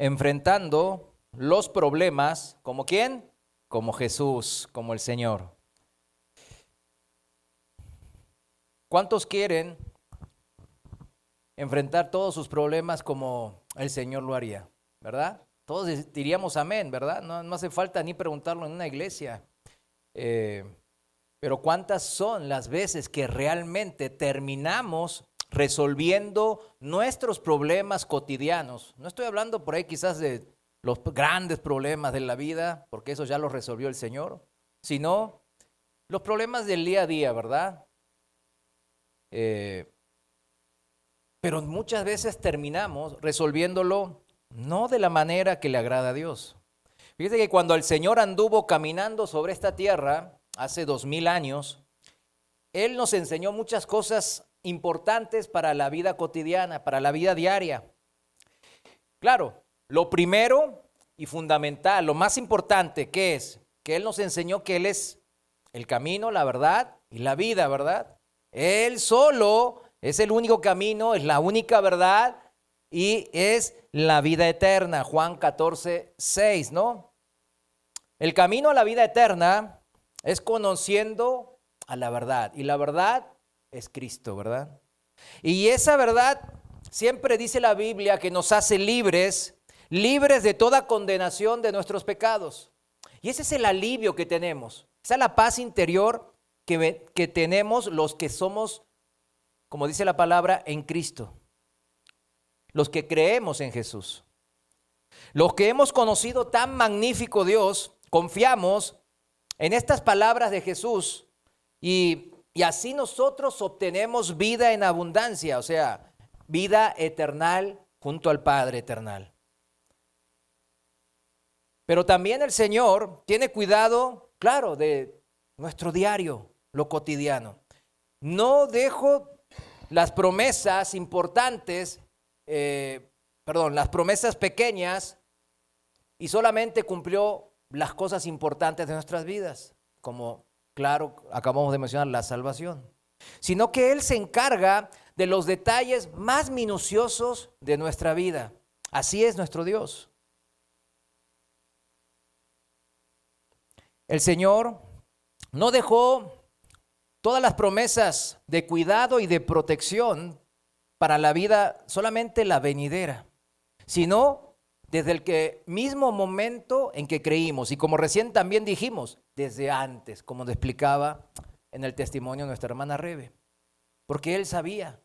enfrentando los problemas, ¿como quién? Como Jesús, como el Señor. ¿Cuántos quieren enfrentar todos sus problemas como el Señor lo haría? ¿Verdad? Todos diríamos amén, ¿verdad? No hace falta ni preguntarlo en una iglesia. Pero ¿cuántas son las veces que realmente terminamos resolviendo nuestros problemas cotidianos? No estoy hablando por ahí quizás de los grandes problemas de la vida, porque eso ya los resolvió el Señor, sino los problemas del día a día, ¿verdad? Pero muchas veces terminamos resolviéndolo no de la manera que le agrada a Dios. Fíjate que cuando el Señor anduvo caminando sobre esta tierra hace 2000 años, Él nos enseñó muchas cosas importantes para la vida cotidiana, para la vida diaria. Claro, lo primero y fundamental, lo más importante, ¿qué es? Que Él nos enseñó que Él es el camino, la verdad y la vida, ¿verdad? Él solo es el único camino, es la única verdad y es la vida eterna. Juan 14:6, ¿no? El camino a la vida eterna es conociendo a la verdad. Y la verdad es Cristo, ¿verdad? Y esa verdad siempre dice la Biblia que nos hace libres de toda condenación de nuestros pecados. Y ese es el alivio que tenemos. Esa es la paz interior que tenemos los que somos, como dice la palabra, en Cristo. Los que creemos en Jesús. Los que hemos conocido tan magnífico Dios, confiamos en estas palabras de Jesús y así nosotros obtenemos vida en abundancia, o sea, vida eterna junto al Padre eternal. Pero también el Señor tiene cuidado, claro, de nuestro diario, lo cotidiano. No dejo las promesas importantes, las promesas pequeñas y solamente cumplió las cosas importantes de nuestras vidas, como, claro, acabamos de mencionar la salvación, sino que Él se encarga de los detalles más minuciosos de nuestra vida. Así es nuestro Dios. El Señor no dejó todas las promesas de cuidado y de protección para la vida, solamente la venidera, sino desde el mismo momento en que creímos. Y como recién también dijimos, desde antes, como lo explicaba en el testimonio de nuestra hermana Rebe. Porque Él sabía.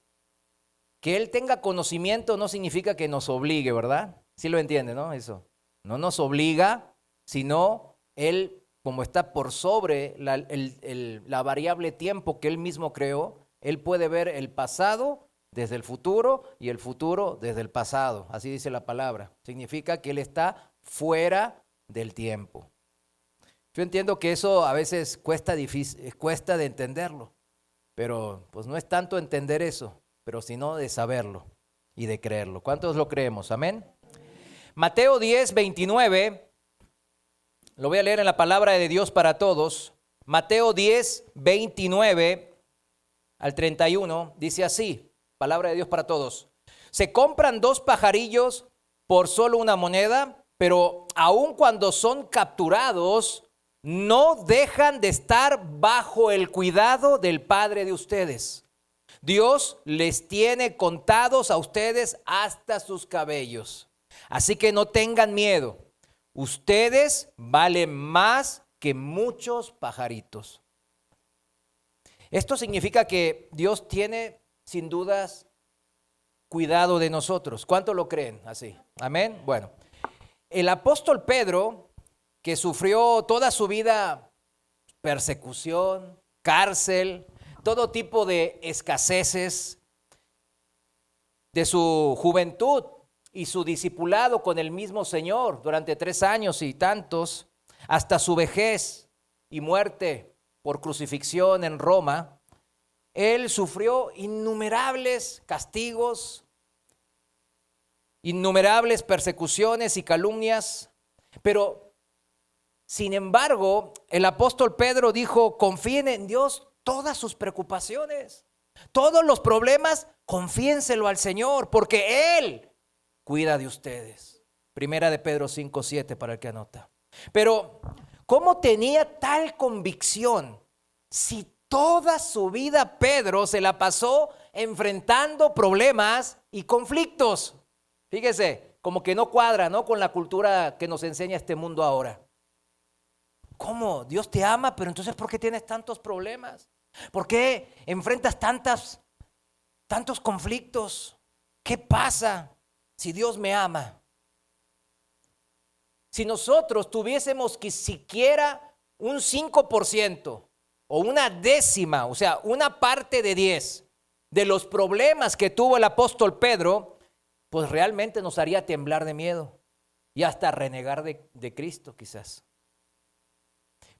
Que Él tenga conocimiento no significa que nos obligue, ¿verdad? Sí lo entiende, ¿no? Eso. No nos obliga, sino Él, como está por sobre la variable tiempo que Él mismo creó, Él puede ver el pasado desde el futuro y el futuro desde el pasado. Así dice la palabra. Significa que Él está fuera del tiempo. Yo entiendo que eso a veces cuesta de entenderlo, pero pues no es tanto entender eso, pero sino de saberlo y de creerlo. ¿Cuántos lo creemos? Amén. Mateo 10:29, lo voy a leer en la palabra de Dios para todos. Mateo 10:29 al 31, dice así, palabra de Dios para todos. Se compran 2 pajarillos por solo una moneda, pero aun cuando son capturados, no dejan de estar bajo el cuidado del Padre de ustedes. Dios les tiene contados a ustedes hasta sus cabellos. Así que no tengan miedo. Ustedes valen más que muchos pajaritos. Esto significa que Dios tiene, sin dudas, cuidado de nosotros. ¿Cuánto lo creen así? Amén. Bueno, el apóstol Pedro, que sufrió toda su vida persecución, cárcel, todo tipo de escaseces, de su juventud y su discipulado con el mismo Señor durante 3 años y tantos, hasta su vejez y muerte por crucifixión en Roma, él sufrió innumerables castigos, innumerables persecuciones y calumnias, pero sin embargo, el apóstol Pedro dijo, confíen en Dios todas sus preocupaciones, todos los problemas, confíenselo al Señor, porque Él cuida de ustedes. Primera de Pedro 5:7 para el que anota. Pero, ¿cómo tenía tal convicción si toda su vida Pedro se la pasó enfrentando problemas y conflictos? Fíjese, como que no cuadra, ¿no?, con la cultura que nos enseña este mundo ahora. ¿Cómo? Dios te ama, pero entonces ¿por qué tienes tantos problemas? ¿Por qué enfrentas tantos conflictos? ¿Qué pasa si Dios me ama? Si nosotros tuviésemos que siquiera un 5% o una décima, o sea, una parte de 10 de los problemas que tuvo el apóstol Pedro, pues realmente nos haría temblar de miedo y hasta renegar de Cristo quizás.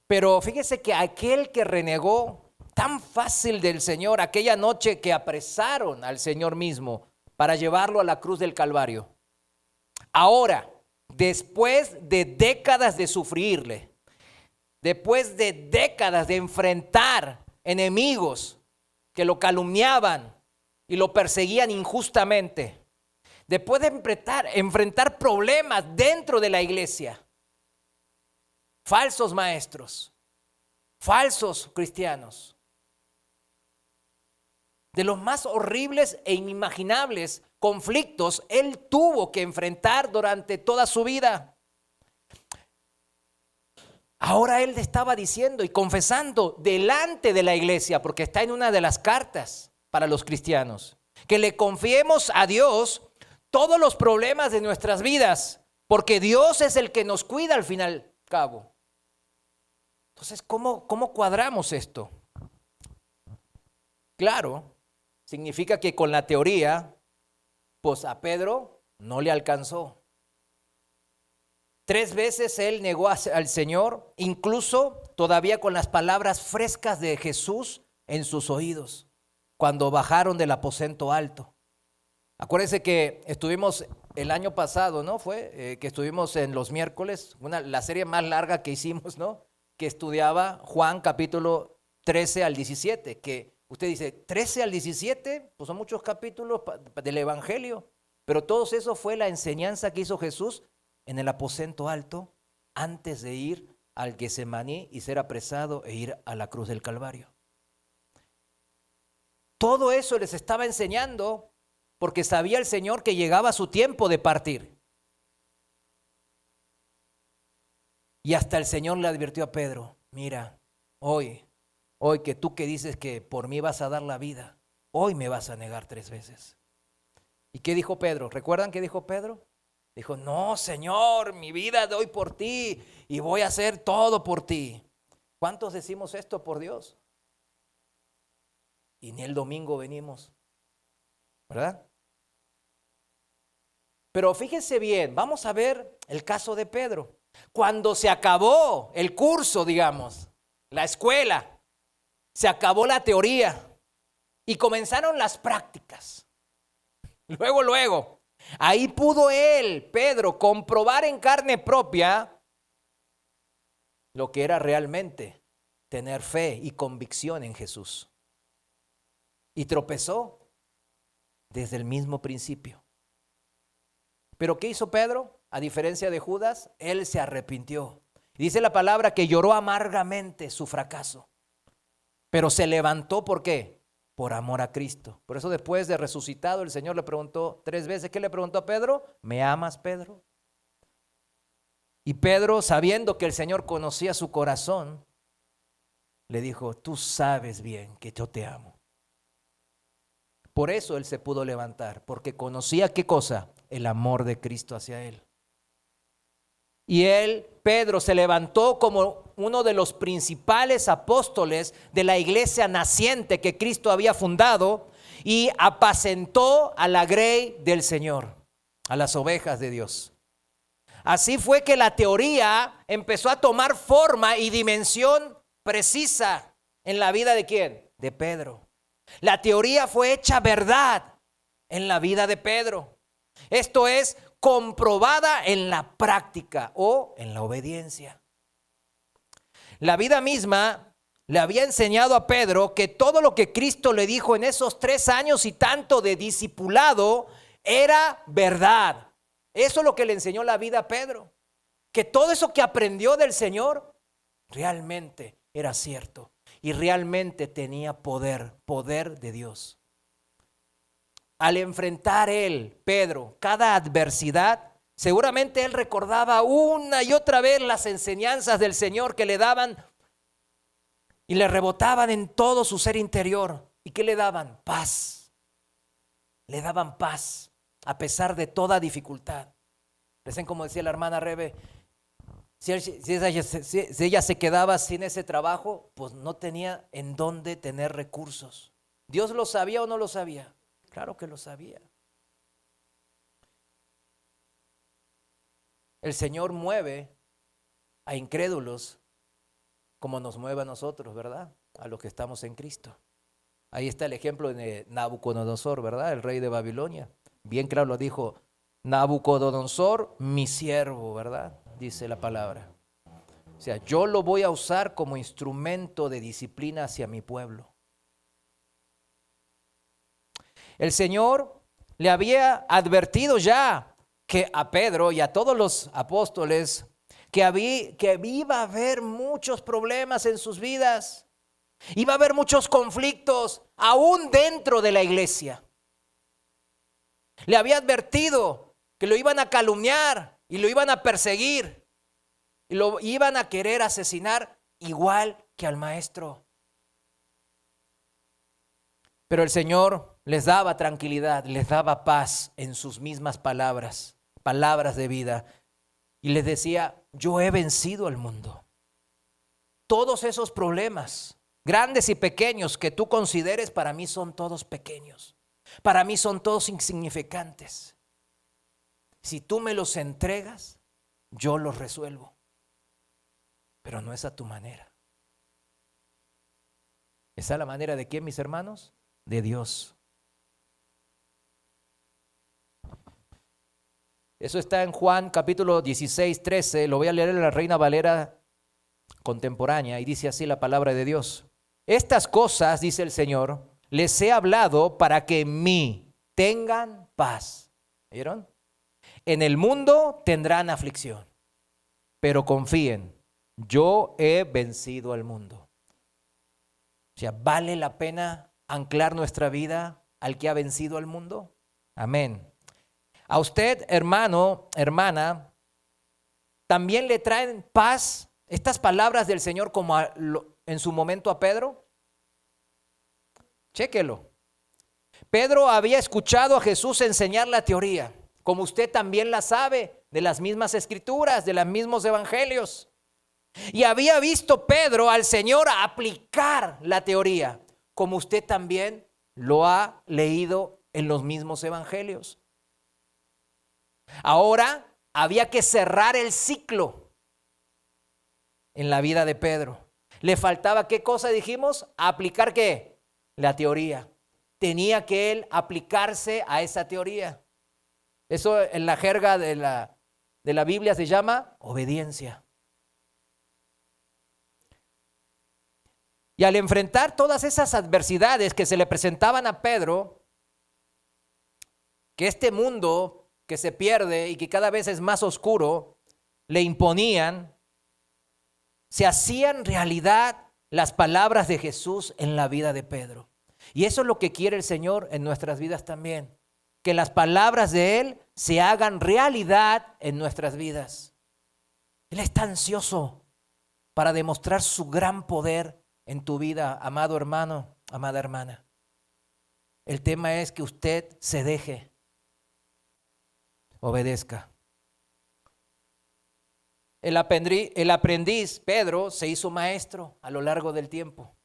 Pero fíjese que aquel que renegó tan fácil del Señor, aquella noche que apresaron al Señor mismo para llevarlo a la cruz del Calvario, ahora, después de décadas de sufrirle, después de décadas de enfrentar enemigos que lo calumniaban y lo perseguían injustamente, después de enfrentar problemas dentro de la iglesia, falsos maestros, falsos cristianos, de los más horribles e inimaginables conflictos él tuvo que enfrentar durante toda su vida. Ahora él estaba diciendo y confesando delante de la iglesia, porque está en una de las cartas para los cristianos, que le confiemos a Dios todos los problemas de nuestras vidas, porque Dios es el que nos cuida al fin y al cabo. Entonces, ¿cómo cuadramos esto? Claro, significa que con la teoría, pues a Pedro no le alcanzó. 3 veces él negó al Señor, incluso todavía con las palabras frescas de Jesús en sus oídos, cuando bajaron del aposento alto. Acuérdense que estuvimos el año pasado, ¿no? Fue que estuvimos en los miércoles, la serie más larga que hicimos, ¿no?, que estudiaba Juan capítulo 13 al 17, que usted dice, 13 al 17, pues son muchos capítulos del Evangelio, pero todo eso fue la enseñanza que hizo Jesús en el aposento alto antes de ir al Getsemaní y ser apresado e ir a la cruz del Calvario. Todo eso les estaba enseñando porque sabía el Señor que llegaba su tiempo de partir. Y hasta el Señor le advirtió a Pedro, mira, hoy que tú que dices que por mí vas a dar la vida, hoy me vas a negar 3 veces. ¿Y qué dijo Pedro? ¿Recuerdan qué dijo Pedro? Dijo, no, Señor, mi vida doy por ti y voy a hacer todo por ti. ¿Cuántos decimos esto por Dios? Y ni el domingo venimos, ¿verdad? Pero fíjense bien, vamos a ver el caso de Pedro. Cuando se acabó el curso, digamos, la escuela, se acabó la teoría y comenzaron las prácticas. Luego, ahí pudo él, Pedro, comprobar en carne propia lo que era realmente tener fe y convicción en Jesús. Y tropezó desde el mismo principio. ¿Pero qué hizo Pedro? A diferencia de Judas, él se arrepintió. Dice la palabra que lloró amargamente su fracaso, pero se levantó, ¿por qué? Por amor a Cristo. Por eso después de resucitado, el Señor le preguntó 3 veces. ¿Qué le preguntó a Pedro? ¿Me amas, Pedro? Y Pedro, sabiendo que el Señor conocía su corazón, le dijo, tú sabes bien que yo te amo. Por eso él se pudo levantar, porque conocía ¿qué cosa? El amor de Cristo hacia él. Y él, Pedro, se levantó como uno de los principales apóstoles de la iglesia naciente que Cristo había fundado y apacentó a la grey del Señor, a las ovejas de Dios. Así fue que la teoría empezó a tomar forma y dimensión precisa en la vida ¿de quién? De Pedro. La teoría fue hecha verdad en la vida de Pedro. Esto es comprobada en la práctica o en la obediencia. La vida misma le había enseñado a Pedro que todo lo que Cristo le dijo en esos 3 años y tanto de discipulado era verdad, Eso es lo que le enseñó la vida a Pedro. Que todo eso que aprendió del Señor realmente era cierto. Y realmente tenía poder de Dios. Al enfrentar él, Pedro, cada adversidad, seguramente él recordaba una y otra vez las enseñanzas del Señor que le daban y le rebotaban en todo su ser interior. ¿Y qué le daban? Paz. Le daban paz a pesar de toda dificultad. Recién como decía la hermana Rebe, si ella se quedaba sin ese trabajo, pues no tenía en dónde tener recursos. ¿Dios lo sabía o no lo sabía? Claro que lo sabía. El Señor mueve a incrédulos como nos mueve a nosotros, ¿verdad? A los que estamos en Cristo. Ahí está el ejemplo de Nabucodonosor, ¿verdad? El rey de Babilonia. Bien claro lo dijo, Nabucodonosor, mi siervo, ¿verdad? Dice la palabra. O sea, yo lo voy a usar como instrumento de disciplina hacia mi pueblo. El Señor le había advertido ya que a Pedro y a todos los apóstoles que iba a haber muchos problemas en sus vidas. Iba a haber muchos conflictos aún dentro de la iglesia. Le había advertido que lo iban a calumniar y lo iban a perseguir y lo iban a querer asesinar igual que al maestro. Pero el Señor les daba tranquilidad, les daba paz en sus mismas palabras, palabras de vida. Y les decía, yo he vencido al mundo. Todos esos problemas, grandes y pequeños, que tú consideres, para mí son todos pequeños. Para mí son todos insignificantes. Si tú me los entregas, yo los resuelvo. Pero no es a tu manera. ¿Es a la manera de quién, mis hermanos? De Dios. Eso está en Juan capítulo 16, 13. Lo voy a leer en la Reina Valera contemporánea y dice así la palabra de Dios. Estas cosas, dice el Señor, les he hablado para que en mí tengan paz. ¿Vieron? En el mundo tendrán aflicción, pero confíen, yo he vencido al mundo. O sea, ¿vale la pena anclar nuestra vida al que ha vencido al mundo? Amén. A usted, hermano, hermana, ¿también le traen paz estas palabras del Señor como en su momento a Pedro? Chéquelo. Pedro había escuchado a Jesús enseñar la teoría, como usted también la sabe, de las mismas escrituras, de los mismos evangelios. Y había visto Pedro al Señor aplicar la teoría, como usted también lo ha leído en los mismos evangelios. Ahora había que cerrar el ciclo en la vida de Pedro. Le faltaba, ¿qué cosa dijimos? ¿Aplicar qué? La teoría. Tenía que él aplicarse a esa teoría. Eso en la jerga de la Biblia se llama obediencia. Y al enfrentar todas esas adversidades que se le presentaban a Pedro, que este mundo que se pierde y que cada vez es más oscuro, le imponían, se hacían realidad las palabras de Jesús en la vida de Pedro. Y eso es lo que quiere el Señor en nuestras vidas también, que las palabras de Él se hagan realidad en nuestras vidas. Él está ansioso para demostrar su gran poder en tu vida, amado hermano, amada hermana. El tema es que usted se deje, obedezca. El aprendiz, Pedro, se hizo maestro a lo largo del tiempo.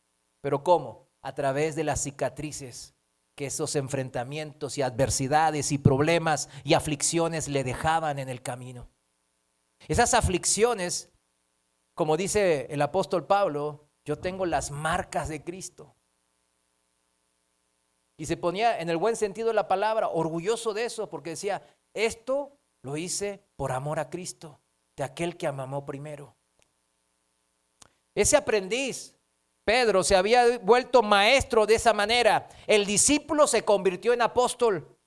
¿Pero cómo? A través de las cicatrices que esos enfrentamientos y adversidades y problemas y aflicciones le dejaban en el camino. Esas aflicciones, como dice el apóstol Pablo, yo tengo las marcas de Cristo. Y se ponía en el buen sentido de la palabra, orgulloso de eso, porque decía, esto lo hice por amor a Cristo, de aquel que me amó primero. Ese aprendiz, Pedro, se había vuelto maestro de esa manera. El discípulo se convirtió en apóstol.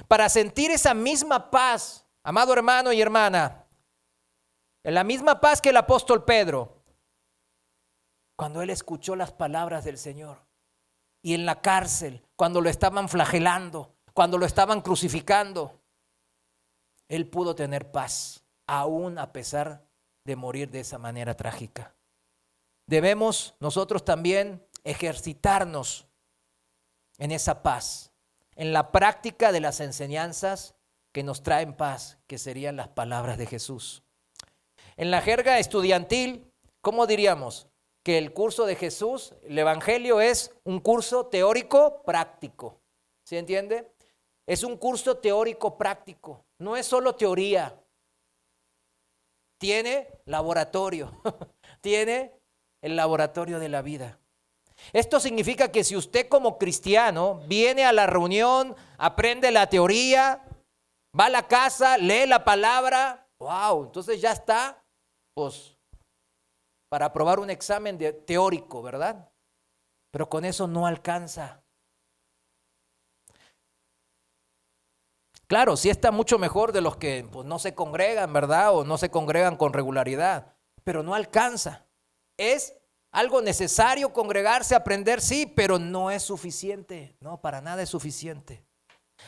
para sentir esa misma paz, amado hermano y hermana, en la misma paz que el apóstol Pedro, cuando él escuchó las palabras del Señor, y en la cárcel, cuando lo estaban flagelando, cuando lo estaban crucificando, él pudo tener paz, aún a pesar de morir de esa manera trágica. Debemos nosotros también ejercitarnos en esa paz, en la práctica de las enseñanzas que nos traen paz, que serían las palabras de Jesús. En la jerga estudiantil, ¿cómo diríamos? Que el curso de Jesús, el Evangelio, es un curso teórico práctico. ¿Sí entiende? Es un curso teórico práctico. No es solo teoría. Tiene laboratorio. Tiene el laboratorio de la vida. Esto significa que si usted como cristiano viene a la reunión, aprende la teoría, va a la casa, lee la palabra, wow, entonces ya está, pues, para aprobar un examen teórico, ¿verdad? Pero con eso no alcanza. Claro, sí está mucho mejor de los que pues, no se congregan, ¿verdad? O no se congregan con regularidad, pero no alcanza. Es algo necesario congregarse, aprender, sí, pero no es suficiente. No, para nada es suficiente.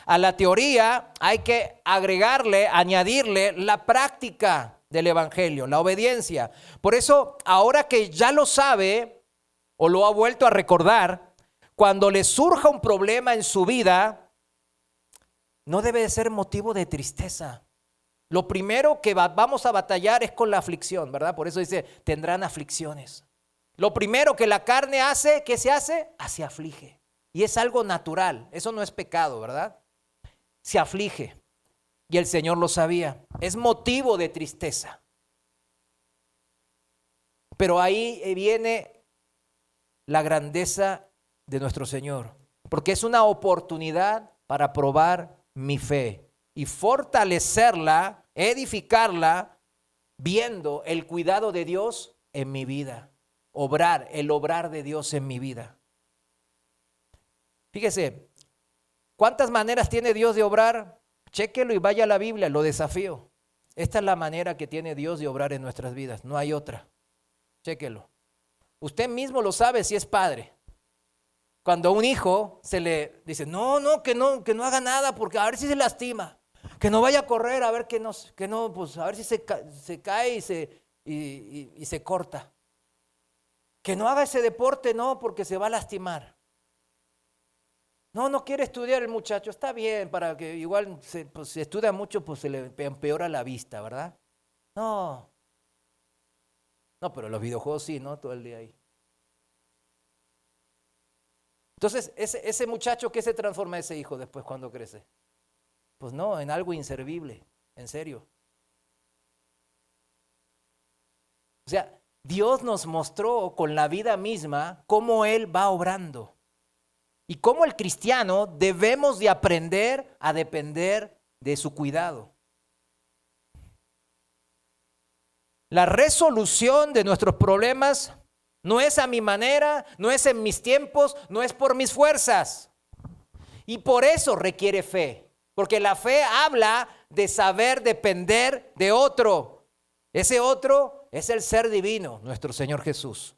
A la teoría hay que agregarle, añadirle la práctica del Evangelio, la obediencia. Por eso, ahora que ya lo sabe o lo ha vuelto a recordar, cuando le surja un problema en su vida, no debe de ser motivo de tristeza. Lo primero que vamos a batallar es con la aflicción, ¿verdad? Por eso dice, tendrán aflicciones. Lo primero que la carne hace, ¿qué se hace? Se aflige. Y es algo natural, eso no es pecado, ¿verdad? Se aflige. Y el Señor lo sabía. Es motivo de tristeza. Pero ahí viene la grandeza de nuestro Señor. Porque es una oportunidad para probar mi fe y fortalecerla, edificarla, viendo el cuidado de Dios en mi vida. El obrar de Dios en mi vida. Fíjese, ¿cuántas maneras tiene Dios de obrar? Chéquelo y vaya a la Biblia, lo desafío. Esta es la manera que tiene Dios de obrar en nuestras vidas, no hay otra. Chéquelo. Usted mismo lo sabe si es padre. Cuando a un hijo se le dice, que no haga nada porque a ver si se lastima, que no vaya a correr a ver pues a ver si se cae y se corta. Que no haga ese deporte, no, porque se va a lastimar. No quiere estudiar el muchacho, está bien, para que igual si estudia mucho, pues se le empeora la vista, ¿verdad? No, pero los videojuegos sí, ¿no? Todo el día ahí. Entonces, ese muchacho, ¿qué se transforma ese hijo después cuando crece? Pues no, en algo inservible, en serio. O sea, Dios nos mostró con la vida misma cómo Él va obrando. Y cómo el cristiano debemos de aprender a depender de su cuidado. La resolución de nuestros problemas no es a mi manera, no es en mis tiempos, no es por mis fuerzas. Y por eso requiere fe. Porque la fe habla de saber depender de otro. Ese otro es el ser divino, nuestro Señor Jesús.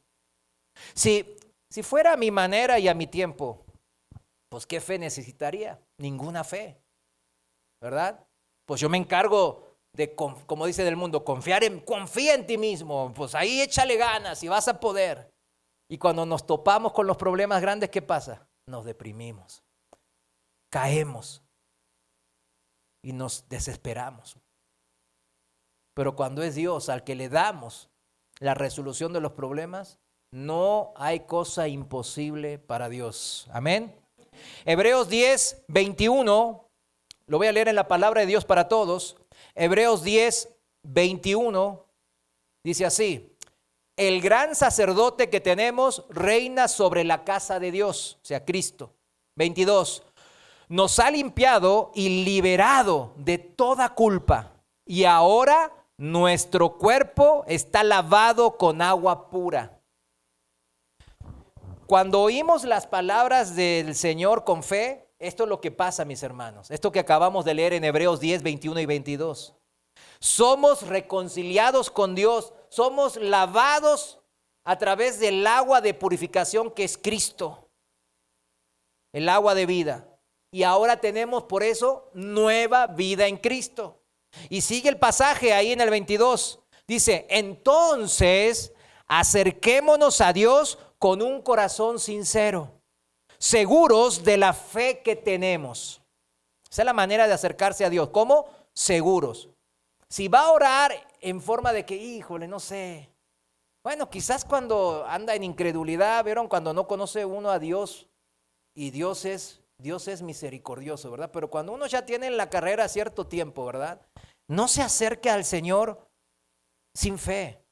Si fuera a mi manera y a mi tiempo, pues ¿qué fe necesitaría? Ninguna fe, ¿verdad? Pues yo me encargo de, como dice del mundo, confía en ti mismo, pues ahí échale ganas y vas a poder. Y cuando nos topamos con los problemas grandes, ¿qué pasa? Nos deprimimos, caemos y nos desesperamos. Pero cuando es Dios al que le damos la resolución de los problemas, no hay cosa imposible para Dios. Amén. Hebreos 10, 21, lo voy a leer en la palabra de Dios para todos. Hebreos 10, 21, dice así: el gran sacerdote que tenemos reina sobre la casa de Dios, o sea, Cristo. 22, nos ha limpiado y liberado de toda culpa, y ahora nuestro cuerpo está lavado con agua pura. Cuando oímos las palabras del Señor con fe, esto es lo que pasa, mis hermanos. Esto que acabamos de leer en Hebreos 10, 21 y 22. Somos reconciliados con Dios. Somos lavados a través del agua de purificación que es Cristo. El agua de vida. Y ahora tenemos por eso nueva vida en Cristo. Y sigue el pasaje ahí en el 22. Dice, entonces acerquémonos a Dios con un corazón sincero, seguros de la fe que tenemos. Esa es la manera de acercarse a Dios. ¿Cómo? Seguros. Si va a orar en forma de que, híjole, no sé. Bueno, quizás cuando anda en incredulidad, ¿vieron? Cuando no conoce uno a Dios y Dios es misericordioso, ¿verdad? Pero cuando uno ya tiene en la carrera cierto tiempo, ¿verdad? No se acerque al Señor sin fe,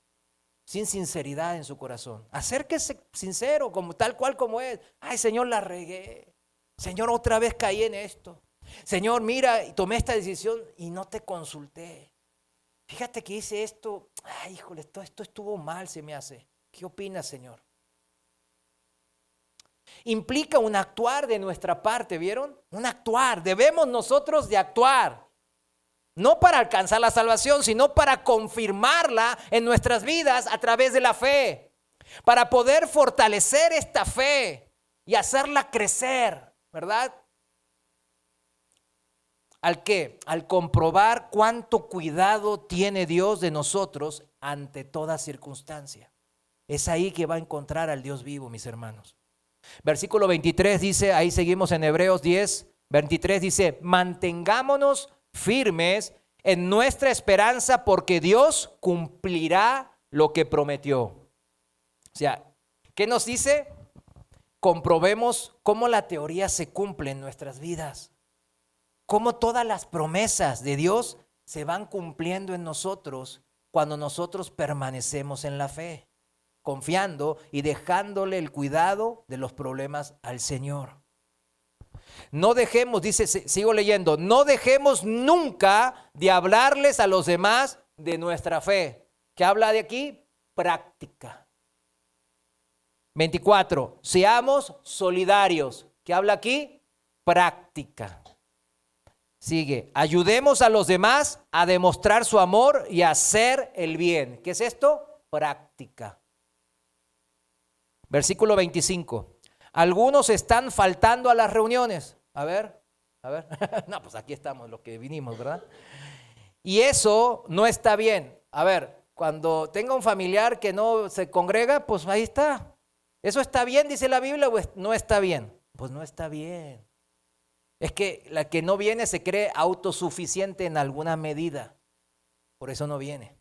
sin sinceridad en su corazón. Acérquese sincero, como, tal cual como es. Ay, Señor, la regué. Señor, otra vez caí en esto. Señor, mira, tomé esta decisión y no te consulté. Fíjate que hice esto. Ay, híjole, esto estuvo mal, se me hace. ¿Qué opinas, Señor? Implica un actuar de nuestra parte, ¿vieron? Un actuar. Debemos nosotros de actuar. No para alcanzar la salvación, sino para confirmarla en nuestras vidas a través de la fe. Para poder fortalecer esta fe y hacerla crecer, ¿verdad? ¿Al qué? Al comprobar cuánto cuidado tiene Dios de nosotros ante toda circunstancia. Es ahí que va a encontrar al Dios vivo, mis hermanos. Versículo 23 dice, ahí seguimos en Hebreos 10, 23 dice, mantengámonos firmes en nuestra esperanza porque Dios cumplirá lo que prometió. O sea, ¿qué nos dice? Comprobemos cómo la teoría se cumple en nuestras vidas. Cómo todas las promesas de Dios se van cumpliendo en nosotros cuando nosotros permanecemos en la fe, confiando y dejándole el cuidado de los problemas al Señor. No dejemos, dice, sigo leyendo, no dejemos nunca de hablarles a los demás de nuestra fe. ¿Qué habla de aquí? Práctica. 24, seamos solidarios. ¿Qué habla aquí? Práctica. Sigue, ayudemos a los demás a demostrar su amor y a hacer el bien. ¿Qué es esto? Práctica. Versículo 25. Algunos están faltando a las reuniones. A ver. No, pues aquí estamos los que vinimos, ¿verdad? Y eso no está bien. A ver, cuando tenga un familiar que no se congrega, pues ahí está. ¿Eso está bien, dice la Biblia, o no está bien? Pues no está bien. Es que la que no viene se cree autosuficiente en alguna medida. Por eso no viene.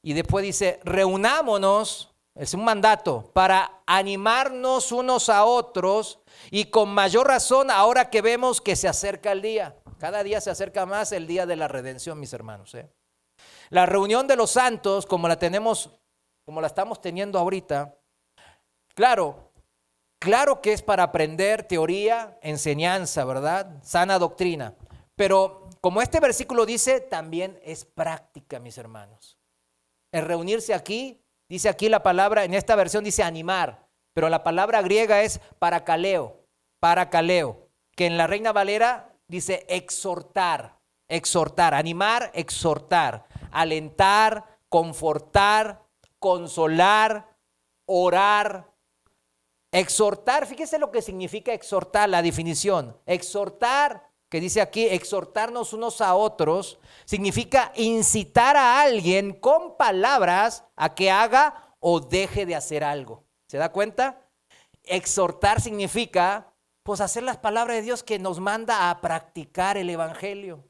Y después dice, reunámonos. Es un mandato para animarnos unos a otros y con mayor razón ahora que vemos que se acerca el día. Cada día se acerca más el día de la redención, mis hermanos. La reunión de los santos, como la estamos teniendo ahorita, claro que es para aprender teoría, enseñanza, ¿verdad? Sana doctrina. Pero como este versículo dice, también es práctica, mis hermanos. El reunirse aquí. Dice aquí la palabra, en esta versión dice animar, pero la palabra griega es parakaleo, que en la Reina Valera dice exhortar, animar, exhortar, alentar, confortar, consolar, orar. Exhortar, fíjese lo que significa exhortar, la definición. Exhortar, que dice aquí, exhortarnos unos a otros, significa incitar a alguien con palabras a que haga o deje de hacer algo. ¿Se da cuenta? Exhortar significa, pues, hacer las palabras de Dios que nos manda a practicar el evangelio.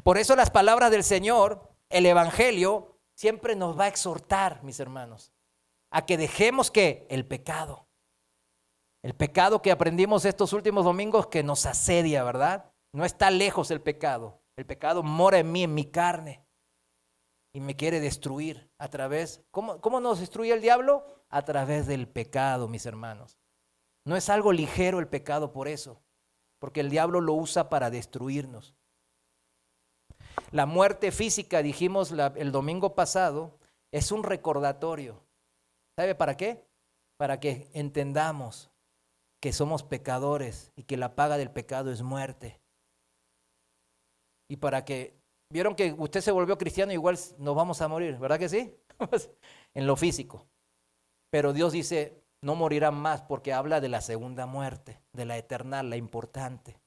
Por eso las palabras del Señor, el evangelio, siempre nos va a exhortar, mis hermanos, a que dejemos ¿qué? El pecado. El pecado que aprendimos estos últimos domingos que nos asedia, ¿verdad? No está lejos el pecado. El pecado mora en mí, en mi carne. Y me quiere destruir a través. ¿Cómo nos destruye el diablo? A través del pecado, mis hermanos. No es algo ligero el pecado por eso. Porque el diablo lo usa para destruirnos. La muerte física, dijimos el domingo pasado, es un recordatorio. ¿Sabe para qué? Para que entendamos que somos pecadores y que la paga del pecado es muerte. Y para que, vieron que usted se volvió cristiano, igual nos vamos a morir, ¿verdad que sí? En lo físico. Pero Dios dice, no morirán más, porque habla de la segunda muerte, de la eterna, la importante.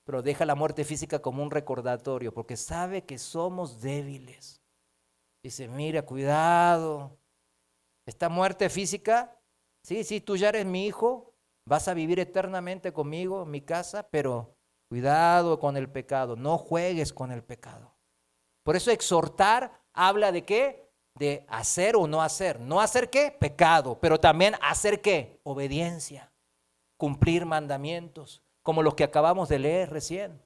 Pero deja la muerte física como un recordatorio, porque sabe que somos débiles. Dice, mira, cuidado, esta muerte física, sí, tú ya eres mi hijo, vas a vivir eternamente conmigo en mi casa, pero cuidado con el pecado, no juegues con el pecado. Por eso exhortar habla de qué, de hacer o no hacer. No hacer qué, pecado, pero también hacer qué, obediencia, cumplir mandamientos, como los que acabamos de leer recién.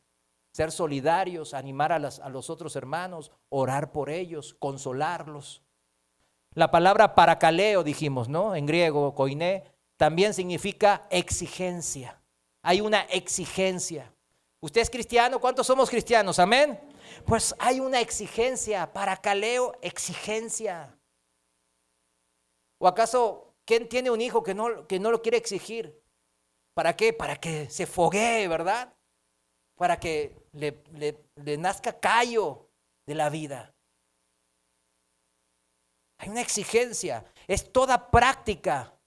Ser solidarios, animar a los otros hermanos, orar por ellos, consolarlos. La palabra parakaleo, dijimos, ¿no? En griego, koiné, también significa exigencia. Hay una exigencia. ¿Usted es cristiano? ¿Cuántos somos cristianos? ¿Amén? Pues hay una exigencia, parakaleo, exigencia. ¿O acaso quién tiene un hijo que no lo quiere exigir? ¿Para qué? Para que se foguee, ¿verdad? Para que le nazca callo de la vida. Hay una exigencia, es toda práctica.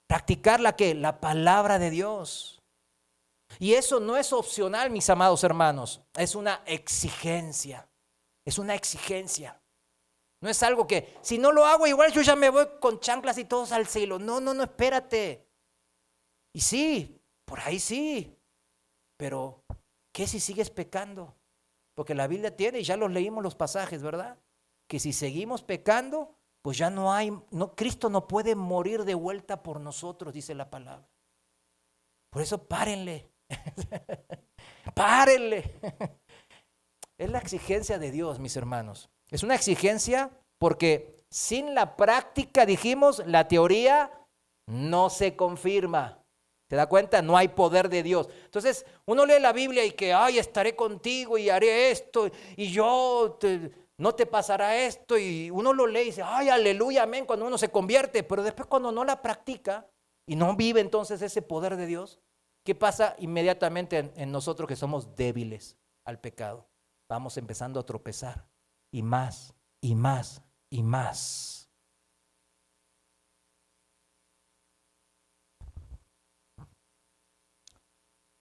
Practicar la palabra de Dios. Y eso no es opcional, mis amados hermanos, es una exigencia. Es una exigencia. No es algo que, si no lo hago, igual yo ya me voy con chanclas y todos al cielo. No, espérate. Y sí, por ahí sí. Pero, ¿qué si sigues pecando? Porque la Biblia tiene, y ya los leímos los pasajes, ¿verdad? Que si seguimos pecando, pues ya Cristo no puede morir de vuelta por nosotros, dice la palabra. Por eso párenle. Párenle. Es la exigencia de Dios, mis hermanos. Es una exigencia porque sin la práctica, dijimos, la teoría no se confirma. ¿Se da cuenta? No hay poder de Dios. Entonces, uno lee la Biblia y que, estaré contigo y haré esto y no te pasará esto. Y uno lo lee y dice, aleluya, amén, cuando uno se convierte. Pero después cuando no la practica y no vive entonces ese poder de Dios, ¿qué pasa inmediatamente en nosotros que somos débiles al pecado? Vamos empezando a tropezar y más, y más, y más.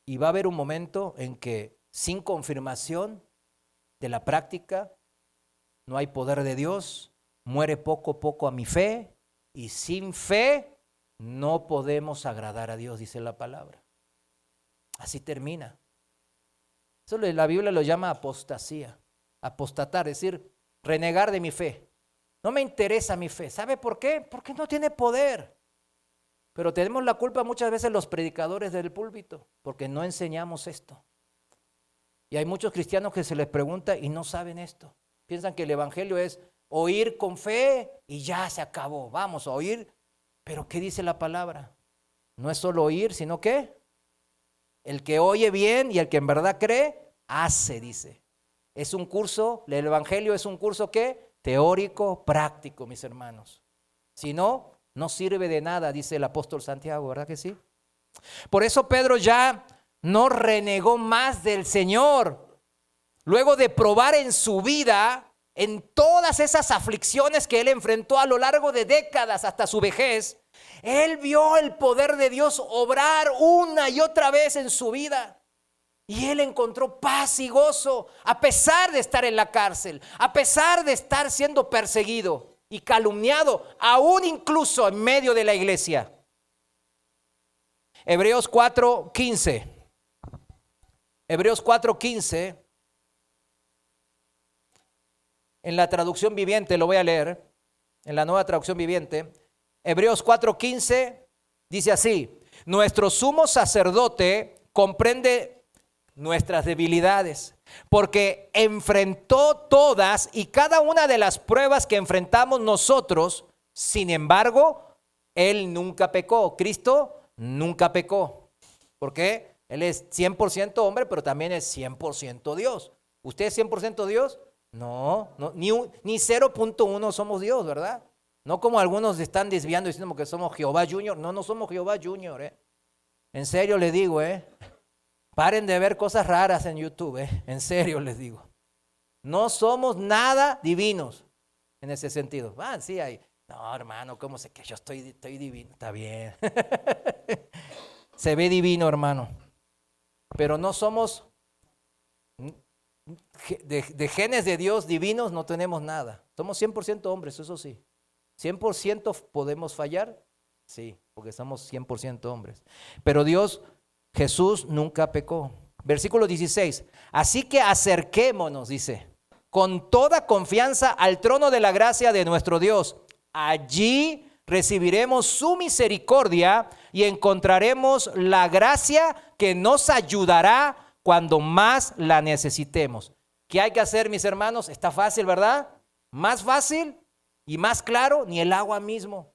Y va a haber un momento en que sin confirmación de la práctica, no hay poder de Dios, muere poco a poco a mi fe, y sin fe no podemos agradar a Dios, dice la palabra. Así termina. Eso la Biblia lo llama apostasía, apostatar, es decir, renegar de mi fe. No me interesa mi fe. ¿Sabe por qué? Porque no tiene poder. Pero tenemos la culpa muchas veces los predicadores del púlpito, porque no enseñamos esto. Y hay muchos cristianos que se les pregunta y no saben esto. Piensan que el evangelio es oír con fe y ya se acabó. Vamos a oír, pero ¿qué dice la palabra? No es solo oír, sino ¿qué? El que oye bien y el que en verdad cree, hace, dice. Es un curso, el evangelio es un curso ¿qué? Teórico, práctico, mis hermanos. Si no, no sirve de nada, dice el apóstol Santiago, ¿verdad que sí? Por eso Pedro ya no renegó más del Señor. Luego de probar en su vida, en todas esas aflicciones que él enfrentó a lo largo de décadas hasta su vejez, él vio el poder de Dios obrar una y otra vez en su vida. Y él encontró paz y gozo a pesar de estar en la cárcel, a pesar de estar siendo perseguido y calumniado, aún incluso en medio de la iglesia. Hebreos 4:15. Hebreos 4:15. En la traducción viviente, lo voy a leer, en la nueva traducción viviente. Hebreos 4:15 dice así: nuestro sumo sacerdote comprende nuestras debilidades, porque enfrentó todas y cada una de las pruebas que enfrentamos nosotros. Sin embargo, él nunca pecó. Cristo nunca pecó. ¿Por qué? Él es 100% hombre, pero también es 100% Dios. ¿Usted es 100% Dios? No, ni 0.1 somos Dios, ¿verdad? No como algunos están desviando diciendo que somos Jehová Junior. No, no somos Jehová Junior. En serio les digo, paren de ver cosas raras en YouTube. En serio les digo. No somos nada divinos en ese sentido. Sí hay. No, hermano, ¿cómo sé que yo estoy divino? Está bien. Se ve divino, hermano. Pero no somos de genes de Dios divinos, no tenemos nada. Somos 100% hombres, eso sí. 100% podemos fallar, sí, porque somos 100% hombres. Pero Dios, Jesús nunca pecó. Versículo 16. Así que acerquémonos, dice, con toda confianza al trono de la gracia de nuestro Dios. Allí recibiremos su misericordia y encontraremos la gracia que nos ayudará cuando más la necesitemos. ¿Qué hay que hacer, mis hermanos? Está fácil, ¿verdad? Más fácil y más claro, ni el agua mismo.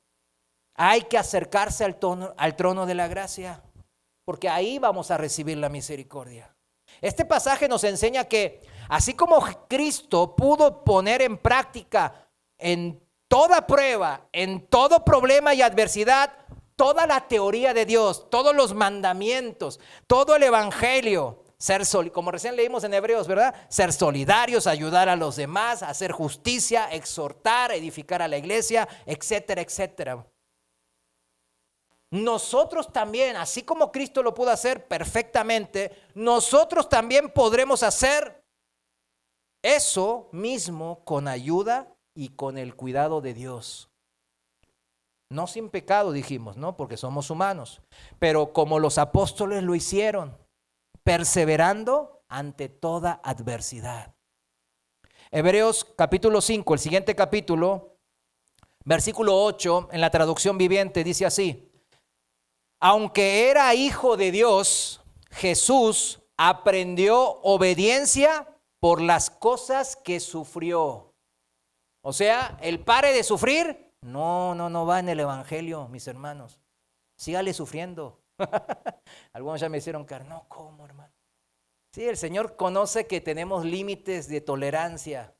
Hay que acercarse al trono de la gracia, porque ahí vamos a recibir la misericordia. Este pasaje nos enseña que así como Cristo pudo poner en práctica en toda prueba, en todo problema y adversidad, toda la teoría de Dios, todos los mandamientos, todo el evangelio, como recién leímos en Hebreos, ¿verdad? Ser solidarios, ayudar a los demás, hacer justicia, exhortar, edificar a la iglesia, etcétera, etcétera. Nosotros también, así como Cristo lo pudo hacer perfectamente, nosotros también podremos hacer eso mismo con ayuda y con el cuidado de Dios. No sin pecado, dijimos, ¿no? Porque somos humanos. Pero como los apóstoles lo hicieron, perseverando ante toda adversidad. Hebreos capítulo 5, el siguiente capítulo, versículo 8, en la traducción viviente, dice así: aunque era hijo de Dios, Jesús aprendió obediencia por las cosas que sufrió. O sea, el pare de sufrir, no va en el evangelio, mis hermanos. Sígale sufriendo. Algunos ya me hicieron caer. No, ¿cómo, hermano? Sí, el Señor conoce que tenemos límites de tolerancia.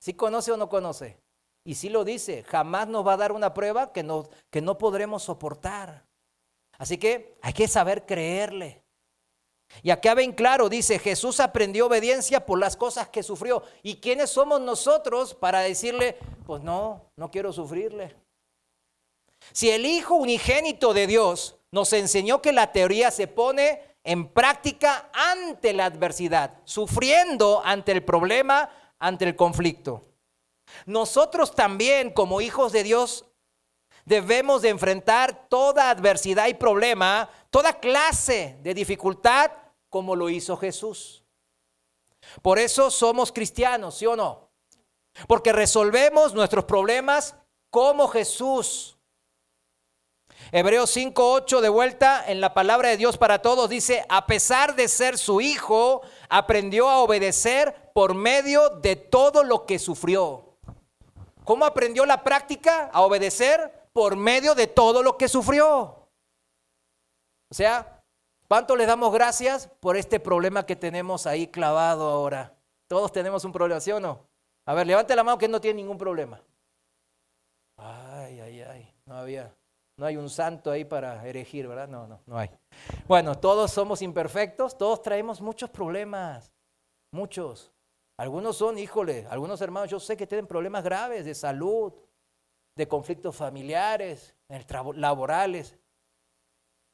¿Sí conoce o no conoce? Y sí lo dice, jamás nos va a dar una prueba que no podremos soportar. Así que hay que saber creerle. Y acá ven claro, dice, Jesús aprendió obediencia por las cosas que sufrió. ¿Y quiénes somos nosotros para decirle, pues no quiero sufrirle? Si el Hijo unigénito de Dios nos enseñó que la teoría se pone en práctica ante la adversidad, sufriendo ante el problema, ante el conflicto. Nosotros también, como hijos de Dios, debemos de enfrentar toda adversidad y problema, toda clase de dificultad, como lo hizo Jesús. Por eso somos cristianos, ¿sí o no? Porque resolvemos nuestros problemas como Jesús. Hebreos 5:8, de vuelta en la palabra de Dios para todos, dice: a pesar de ser su hijo, aprendió a obedecer por medio de todo lo que sufrió. ¿Cómo aprendió la práctica a obedecer? Por medio de todo lo que sufrió. O sea, ¿cuánto le damos gracias por este problema que tenemos ahí clavado ahora? Todos tenemos un problema, ¿sí o no? A ver, levante la mano que no tiene ningún problema. Ay, no hay un santo ahí para erigir, ¿verdad? No hay. Bueno, todos somos imperfectos, todos traemos muchos problemas, muchos. Algunos son, algunos hermanos yo sé que tienen problemas graves de salud, de conflictos familiares, laborales.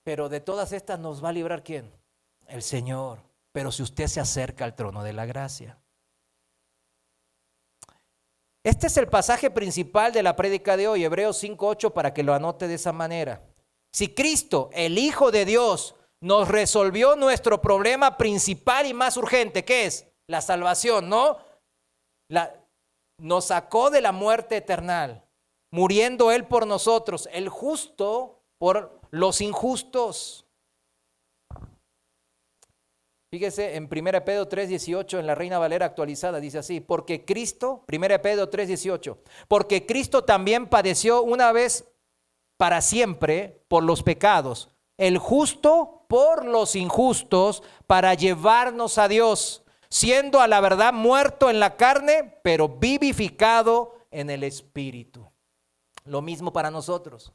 Pero de todas estas nos va a librar ¿quién? El Señor. Pero si usted se acerca al trono de la gracia. Este es el pasaje principal de la prédica de hoy, Hebreos 5:8, para que lo anote de esa manera. Si Cristo, el Hijo de Dios, nos resolvió nuestro problema principal y más urgente, ¿qué es? La salvación, ¿no? Nos sacó de la muerte eterna, muriendo Él por nosotros, el justo por los injustos. Fíjese en 1 Pedro 3:18 en la Reina Valera actualizada, dice así: porque Cristo, 1 Pedro 3:18, porque Cristo también padeció una vez para siempre por los pecados, el justo por los injustos, para llevarnos a Dios, siendo a la verdad muerto en la carne, pero vivificado en el Espíritu. Lo mismo para nosotros.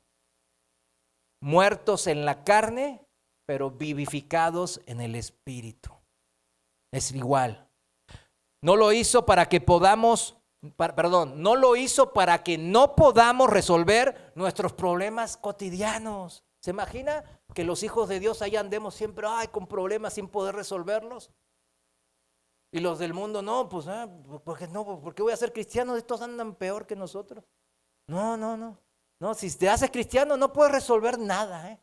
Muertos en la carne, pero vivificados en el Espíritu. Es igual. No lo hizo para que no lo hizo para que no podamos resolver nuestros problemas cotidianos. ¿Se imagina que los hijos de Dios ahí andemos siempre con problemas sin poder resolverlos? Y los del mundo, no, ¿por qué voy a ser cristiano? Estos andan peor que nosotros. No. No, si te haces cristiano no puedes resolver nada,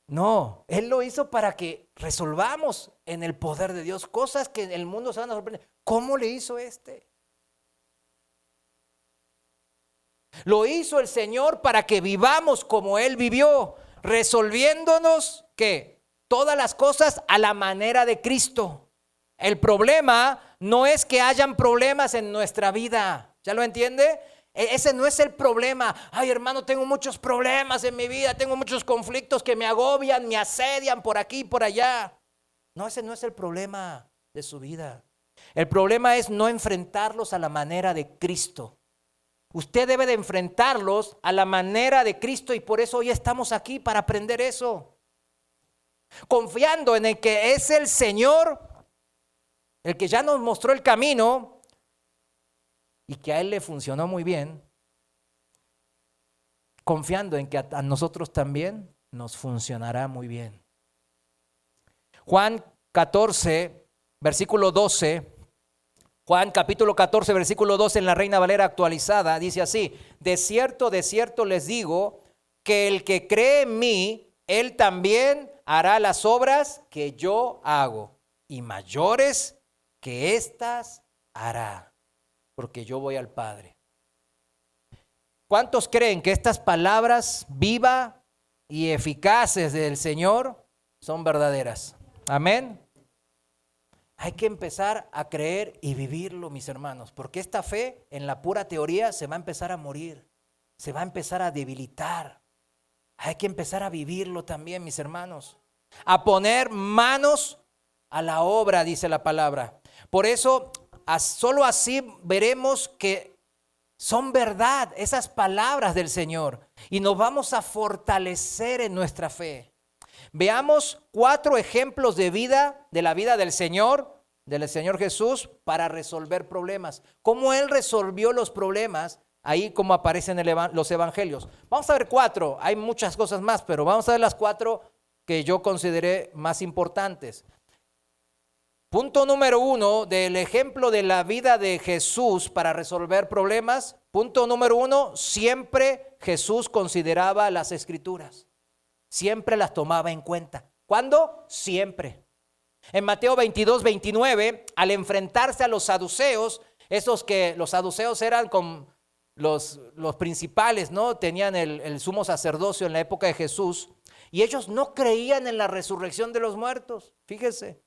No, Él lo hizo para que resolvamos en el poder de Dios cosas que en el mundo se van a sorprender. ¿Cómo le hizo este? Lo hizo el Señor para que vivamos como Él vivió, resolviéndonos ¿qué? Todas las cosas a la manera de Cristo. El problema no es que hayan problemas en nuestra vida. ¿Ya lo entiende? Ese no es el problema. Ay, hermano, tengo muchos problemas en mi vida, tengo muchos conflictos que me agobian, me asedian por aquí y por allá. No, ese no es el problema de su vida. El problema es no enfrentarlos a la manera de Cristo. Usted debe de enfrentarlos a la manera de Cristo y por eso hoy estamos aquí para aprender eso. Confiando en el que es el Señor, el que ya nos mostró el camino y que a Él le funcionó muy bien, confiando en que a nosotros también nos funcionará muy bien. Juan 14, versículo 12. Juan capítulo 14, versículo 12 en la Reina Valera actualizada, dice así: de cierto les digo que el que cree en mí, él también hará las obras que yo hago, y mayores que estas hará, porque yo voy al Padre. ¿Cuántos creen que estas palabras vivas y eficaces del Señor son verdaderas? Amén. Hay que empezar a creer y vivirlo, mis hermanos, porque esta fe en la pura teoría se va a empezar a morir, se va a empezar a debilitar. Hay que empezar a vivirlo también, mis hermanos, a poner manos a la obra, dice la palabra. Por eso, solo así veremos que son verdad esas palabras del Señor y nos vamos a fortalecer en nuestra fe. Veamos 4 ejemplos de la vida del Señor Jesús para resolver problemas. Cómo Él resolvió los problemas, ahí como aparecen los evangelios. Vamos a ver 4, hay muchas cosas más, pero vamos a ver las 4 que yo consideré más importantes. Punto número 1 del ejemplo de la vida de Jesús para resolver problemas. Punto número 1, siempre Jesús consideraba las Escrituras. Siempre las tomaba en cuenta. ¿Cuándo? Siempre. En Mateo 22, 29, al enfrentarse a los saduceos, los saduceos eran como los principales, ¿no? Tenían el sumo sacerdocio en la época de Jesús y ellos no creían en la resurrección de los muertos. Fíjese.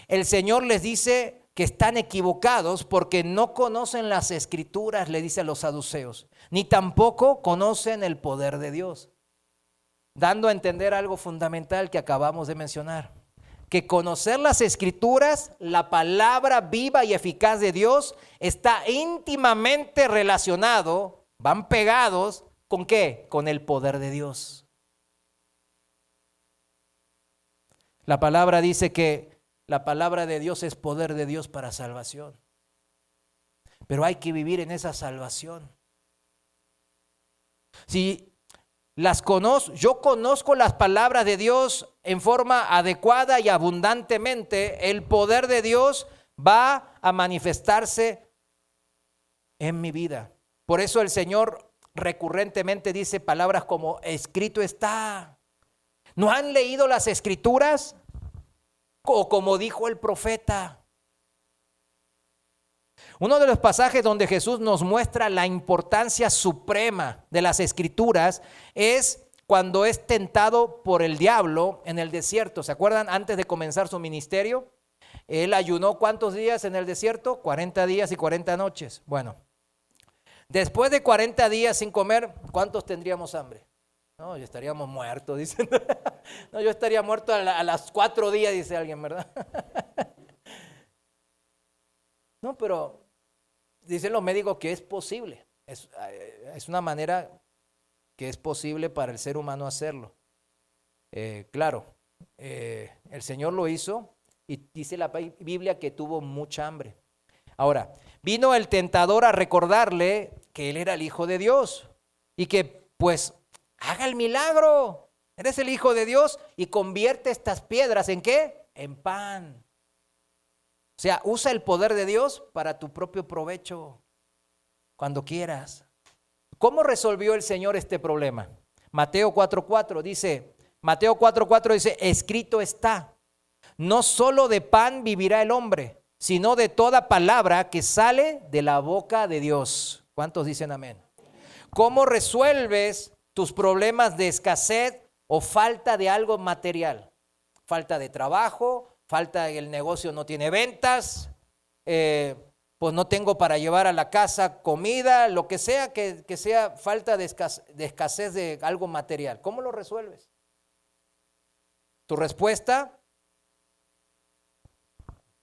El Señor les dice que están equivocados porque no conocen las Escrituras, le dice a los saduceos, ni tampoco conocen el poder de Dios. Dando a entender algo fundamental que acabamos de mencionar, que conocer las Escrituras, la palabra viva y eficaz de Dios, está íntimamente relacionado, van pegados, ¿con qué? Con el poder de Dios. La palabra dice que la palabra de Dios es poder de Dios para salvación, pero hay que vivir en esa salvación. Si yo conozco las palabras de Dios en forma adecuada y abundantemente, el poder de Dios va a manifestarse en mi vida. Por eso el Señor recurrentemente dice palabras como escrito está. ¿No han leído las Escrituras? O como dijo el profeta. Uno de los pasajes donde Jesús nos muestra la importancia suprema de las Escrituras es cuando es tentado por el diablo en el desierto. ¿Se acuerdan? Antes de comenzar su ministerio, él ayunó ¿cuántos días en el desierto? 40 días y 40 noches. Bueno, después de 40 días sin comer, ¿cuántos tendríamos hambre? No, ya estaríamos muertos, dicen. No, yo estaría muerto a las 4 días, dice alguien, ¿verdad? No, pero dicen los médicos que es posible. Es una manera que es posible para el ser humano hacerlo. Claro, el Señor lo hizo y dice la Biblia que tuvo mucha hambre. Ahora, vino el tentador a recordarle que él era el Hijo de Dios y que pues haga el milagro. Eres el Hijo de Dios y convierte estas piedras ¿en qué? En pan. O sea, usa el poder de Dios para tu propio provecho cuando quieras. ¿Cómo resolvió el Señor este problema? Mateo 4:4 dice, escrito está, no solo de pan vivirá el hombre, sino de toda palabra que sale de la boca de Dios. ¿Cuántos dicen amén? ¿Cómo resuelves tus problemas de escasez o falta de algo material? Falta de trabajo, falta el negocio no tiene ventas, pues no tengo para llevar a la casa comida, lo que sea que sea falta de escasez de algo material. ¿Cómo lo resuelves? Tu respuesta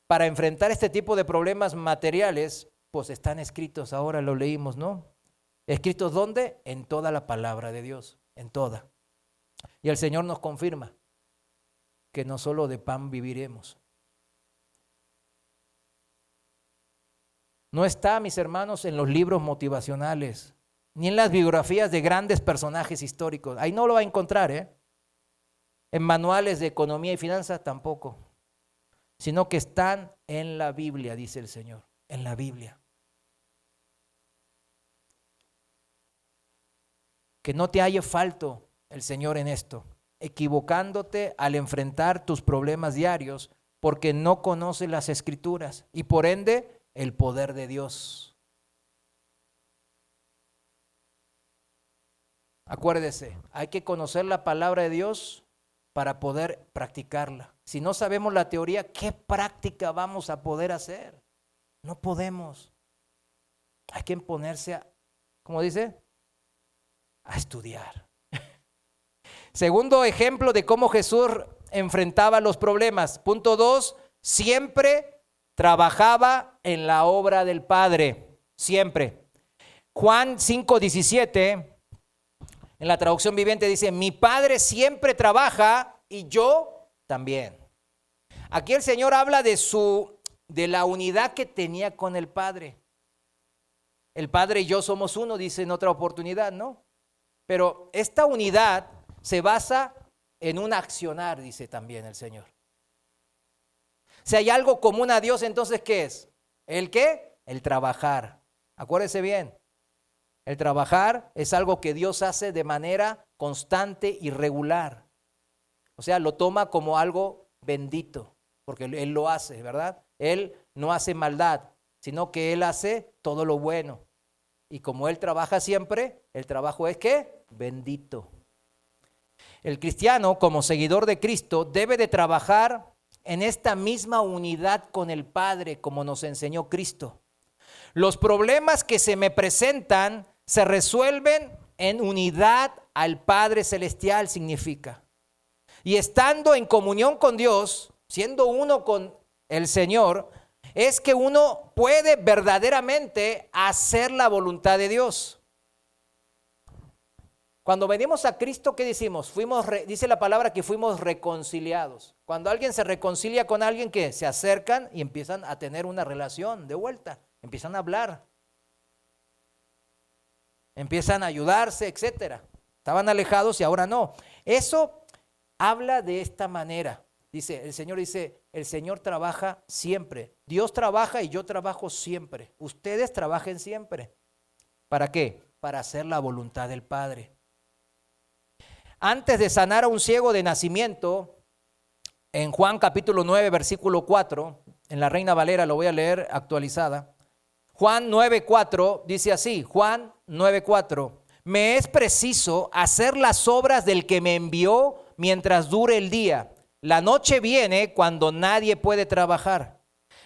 para enfrentar este tipo de problemas materiales, pues están escritos, ahora lo leímos, ¿no? ¿Escritos dónde? En toda la palabra de Dios, en toda. Y el Señor nos confirma que no solo de pan viviremos. No está, mis hermanos, en los libros motivacionales, ni en las biografías de grandes personajes históricos. Ahí no lo va a encontrar, ¿eh? En manuales de economía y finanzas tampoco, sino que están en la Biblia, dice el Señor, en la Biblia. Que no te halle falto el Señor en esto, equivocándote al enfrentar tus problemas diarios, porque no conoces las Escrituras y por ende el poder de Dios. Acuérdese, hay que conocer la palabra de Dios para poder practicarla. Si no sabemos la teoría, ¿qué práctica vamos a poder hacer? No podemos. Hay que ponerse a, ¿cómo dice? A estudiar. Segundo ejemplo de cómo Jesús enfrentaba los problemas. Punto 2, siempre trabajaba en la obra del Padre. Siempre. Juan 5:17, en la traducción viviente dice, mi Padre siempre trabaja y yo también. Aquí el Señor habla de la unidad que tenía con el Padre. El Padre y yo somos uno, dice en otra oportunidad, ¿no? Pero esta unidad se basa en un accionar, dice también el Señor. Si hay algo común a Dios, entonces, ¿qué es? ¿El qué? El trabajar. Acuérdese bien, el trabajar es algo que Dios hace de manera constante y regular. O sea, lo toma como algo bendito, porque Él lo hace, ¿verdad? Él no hace maldad, sino que Él hace todo lo bueno. Y como Él trabaja siempre, el trabajo es ¿qué? Bendito. El cristiano, como seguidor de Cristo, debe de trabajar en esta misma unidad con el Padre, como nos enseñó Cristo. Los problemas que se me presentan se resuelven en unidad al Padre Celestial, significa. Y estando en comunión con Dios, siendo uno con el Señor, es que uno puede verdaderamente hacer la voluntad de Dios. Cuando venimos a Cristo, ¿qué decimos? Dice la palabra que fuimos reconciliados. Cuando alguien se reconcilia con alguien, que se acercan y empiezan a tener una relación de vuelta, empiezan a hablar, empiezan a ayudarse, etcétera. Estaban alejados y ahora no. Eso habla de esta manera. Dice, el Señor trabaja siempre. Dios trabaja y yo trabajo siempre. Ustedes trabajen siempre. ¿Para qué? Para hacer la voluntad del Padre. Antes de sanar a un ciego de nacimiento, en Juan capítulo 9, versículo 4, en la Reina Valera lo voy a leer actualizada. Juan 9:4 dice así, Juan 9:4, me es preciso hacer las obras del que me envió mientras dure el día. La noche viene cuando nadie puede trabajar.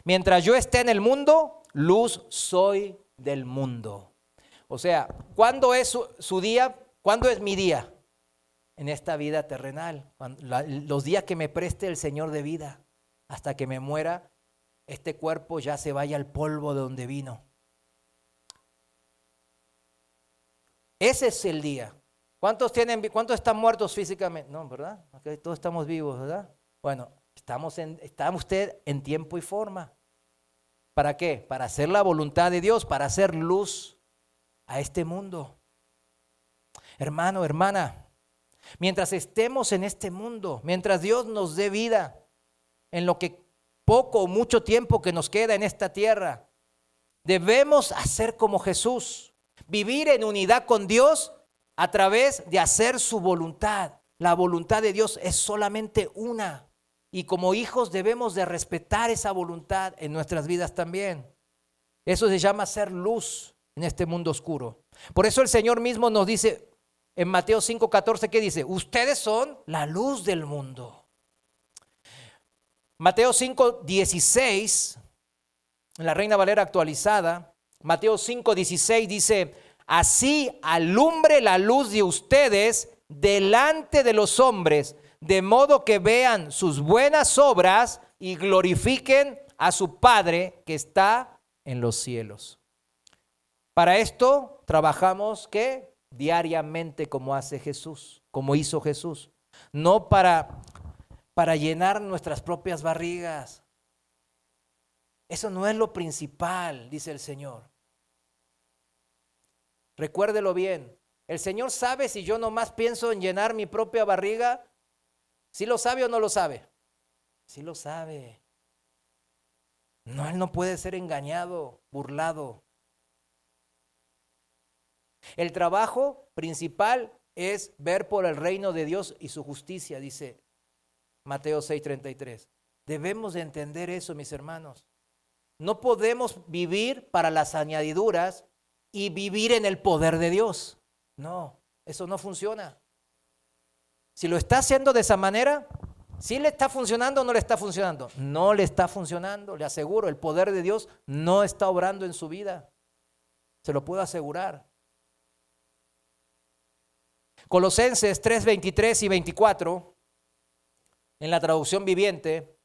Mientras yo esté en el mundo, luz soy del mundo. O sea, ¿cuándo es su día? ¿Cuándo es mi día? En esta vida terrenal, los días que me preste el Señor de vida, hasta que me muera, este cuerpo ya se vaya al polvo de donde vino. Ese es el día. ¿Cuántos están muertos físicamente? No, ¿verdad? Okay, todos estamos vivos, ¿verdad? Bueno, está usted en tiempo y forma. ¿Para qué? Para hacer la voluntad de Dios, para hacer luz a este mundo. Hermano, hermana, mientras estemos en este mundo, mientras Dios nos dé vida, en lo que poco o mucho tiempo que nos queda en esta tierra, debemos hacer como Jesús, vivir en unidad con Dios a través de hacer su voluntad. La voluntad de Dios es solamente una. Y como hijos debemos de respetar esa voluntad en nuestras vidas también. Eso se llama ser luz en este mundo oscuro. Por eso el Señor mismo nos dice en Mateo 5:14, ¿qué dice? Ustedes son la luz del mundo. Mateo 5:16, en la Reina Valera actualizada, Mateo 5:16 dice, así alumbre la luz de ustedes delante de los hombres, de modo que vean sus buenas obras y glorifiquen a su Padre que está en los cielos. Para esto trabajamos, ¿qué? Diariamente, como hace Jesús, como hizo Jesús. No para llenar nuestras propias barrigas. Eso no es lo principal, dice el Señor. Recuérdelo bien. El Señor sabe si yo nomás pienso en llenar mi propia barriga. ¿Sí lo sabe o no lo sabe? Sí lo sabe. No, Él no puede ser engañado, burlado. El trabajo principal es ver por el reino de Dios y su justicia, dice Mateo 6:33. Debemos de entender eso, mis hermanos. No podemos vivir para las añadiduras y vivir en el poder de Dios. No, eso no funciona. Si lo está haciendo de esa manera, ¿sí le está funcionando o no le está funcionando? No le está funcionando, le aseguro, el poder de Dios no está obrando en su vida. Se lo puedo asegurar. Colosenses 3:23 y 24, en la traducción viviente,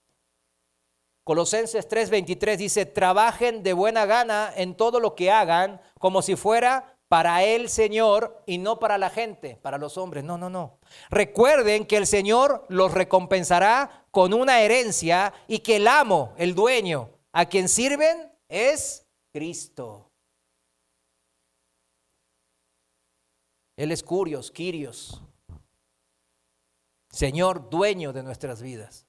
Colosenses 3:23 dice, trabajen de buena gana en todo lo que hagan, como si fuera para el Señor y no para la gente, para los hombres. No. Recuerden que el Señor los recompensará con una herencia y que el amo, el dueño, a quien sirven es Cristo. Él es Kyrios, Señor, dueño de nuestras vidas.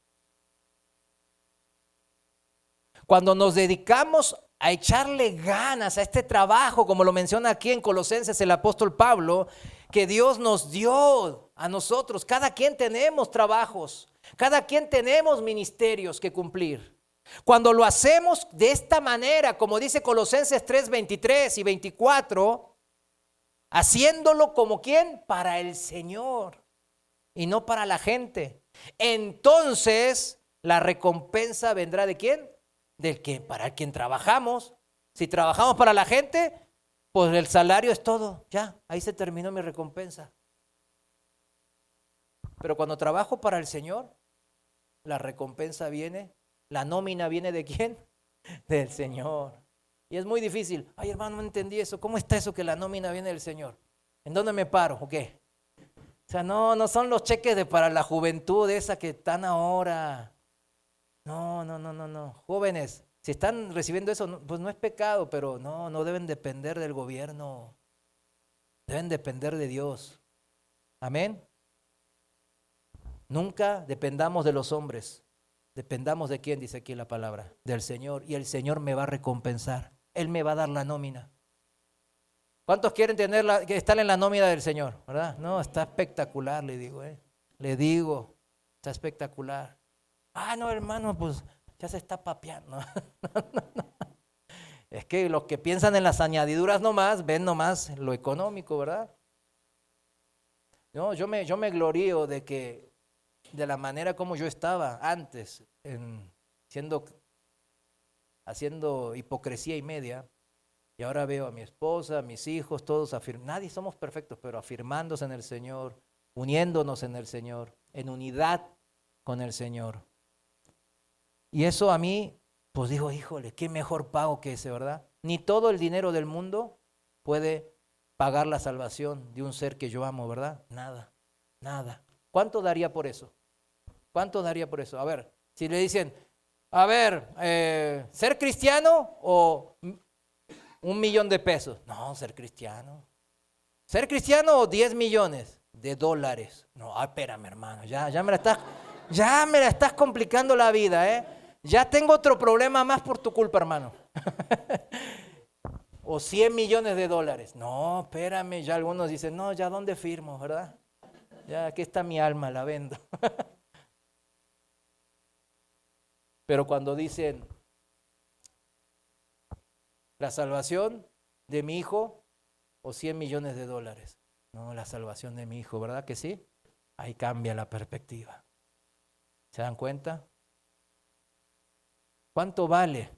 Cuando nos dedicamos a echarle ganas a este trabajo, como lo menciona aquí en Colosenses el apóstol Pablo, que Dios nos dio a nosotros. Cada quien tenemos trabajos, cada quien tenemos ministerios que cumplir. Cuando lo hacemos de esta manera, como dice Colosenses 3:23 y 24, haciéndolo como ¿quién? Para el Señor y no para la gente. Entonces, la recompensa vendrá ¿de quién? Del que para quien trabajamos. Si trabajamos para la gente, pues el salario es todo. Ya, ahí se terminó mi recompensa. Pero cuando trabajo para el Señor, la recompensa viene, la nómina viene ¿de quién? Del Señor. Y es muy difícil. Ay, hermano, no entendí eso. ¿Cómo está eso que la nómina viene del Señor? ¿En dónde me paro o qué? O sea, no son los cheques para la juventud esa que están ahora. No. Jóvenes, si están recibiendo eso, pues no es pecado, pero no deben depender del gobierno. Deben depender de Dios. Amén. Nunca dependamos de los hombres. Dependamos de quién, dice aquí la palabra, del Señor. Y el Señor me va a recompensar. Él me va a dar la nómina. ¿Cuántos quieren que estar en la nómina del Señor? ¿Verdad? No, está espectacular, le digo. Le digo, está espectacular. No, hermano, pues ya se está papeando. No. Es que los que piensan en las añadiduras nomás, ven nomás lo económico, ¿verdad? No, yo me glorío de la manera como yo estaba antes, haciendo hipocresía y media, y ahora veo a mi esposa, a mis hijos, todos nadie somos perfectos, pero afirmándose en el Señor, uniéndonos en el Señor, en unidad con el Señor. Y eso a mí, pues digo, híjole, qué mejor pago que ese, ¿verdad? Ni todo el dinero del mundo puede pagar la salvación de un ser que yo amo, ¿verdad? Nada, nada. ¿Cuánto daría por eso? ¿Cuánto daría por eso? A ver, si le dicen, a ver, ¿ser cristiano o 1 millón de pesos? No, ser cristiano. ¿Ser cristiano o 10 millones de dólares? No, espérame, hermano, ya me la estás complicando la vida, ¿eh? Ya tengo otro problema más por tu culpa, hermano. O 100 millones de dólares. No, espérame, ya algunos dicen, no, ya ¿dónde firmo, verdad? Ya aquí está mi alma, la vendo. Pero cuando dicen, la salvación de mi hijo o 100 millones de dólares. No, la salvación de mi hijo, ¿verdad que sí? Ahí cambia la perspectiva. ¿Se dan cuenta? ¿Cuánto vale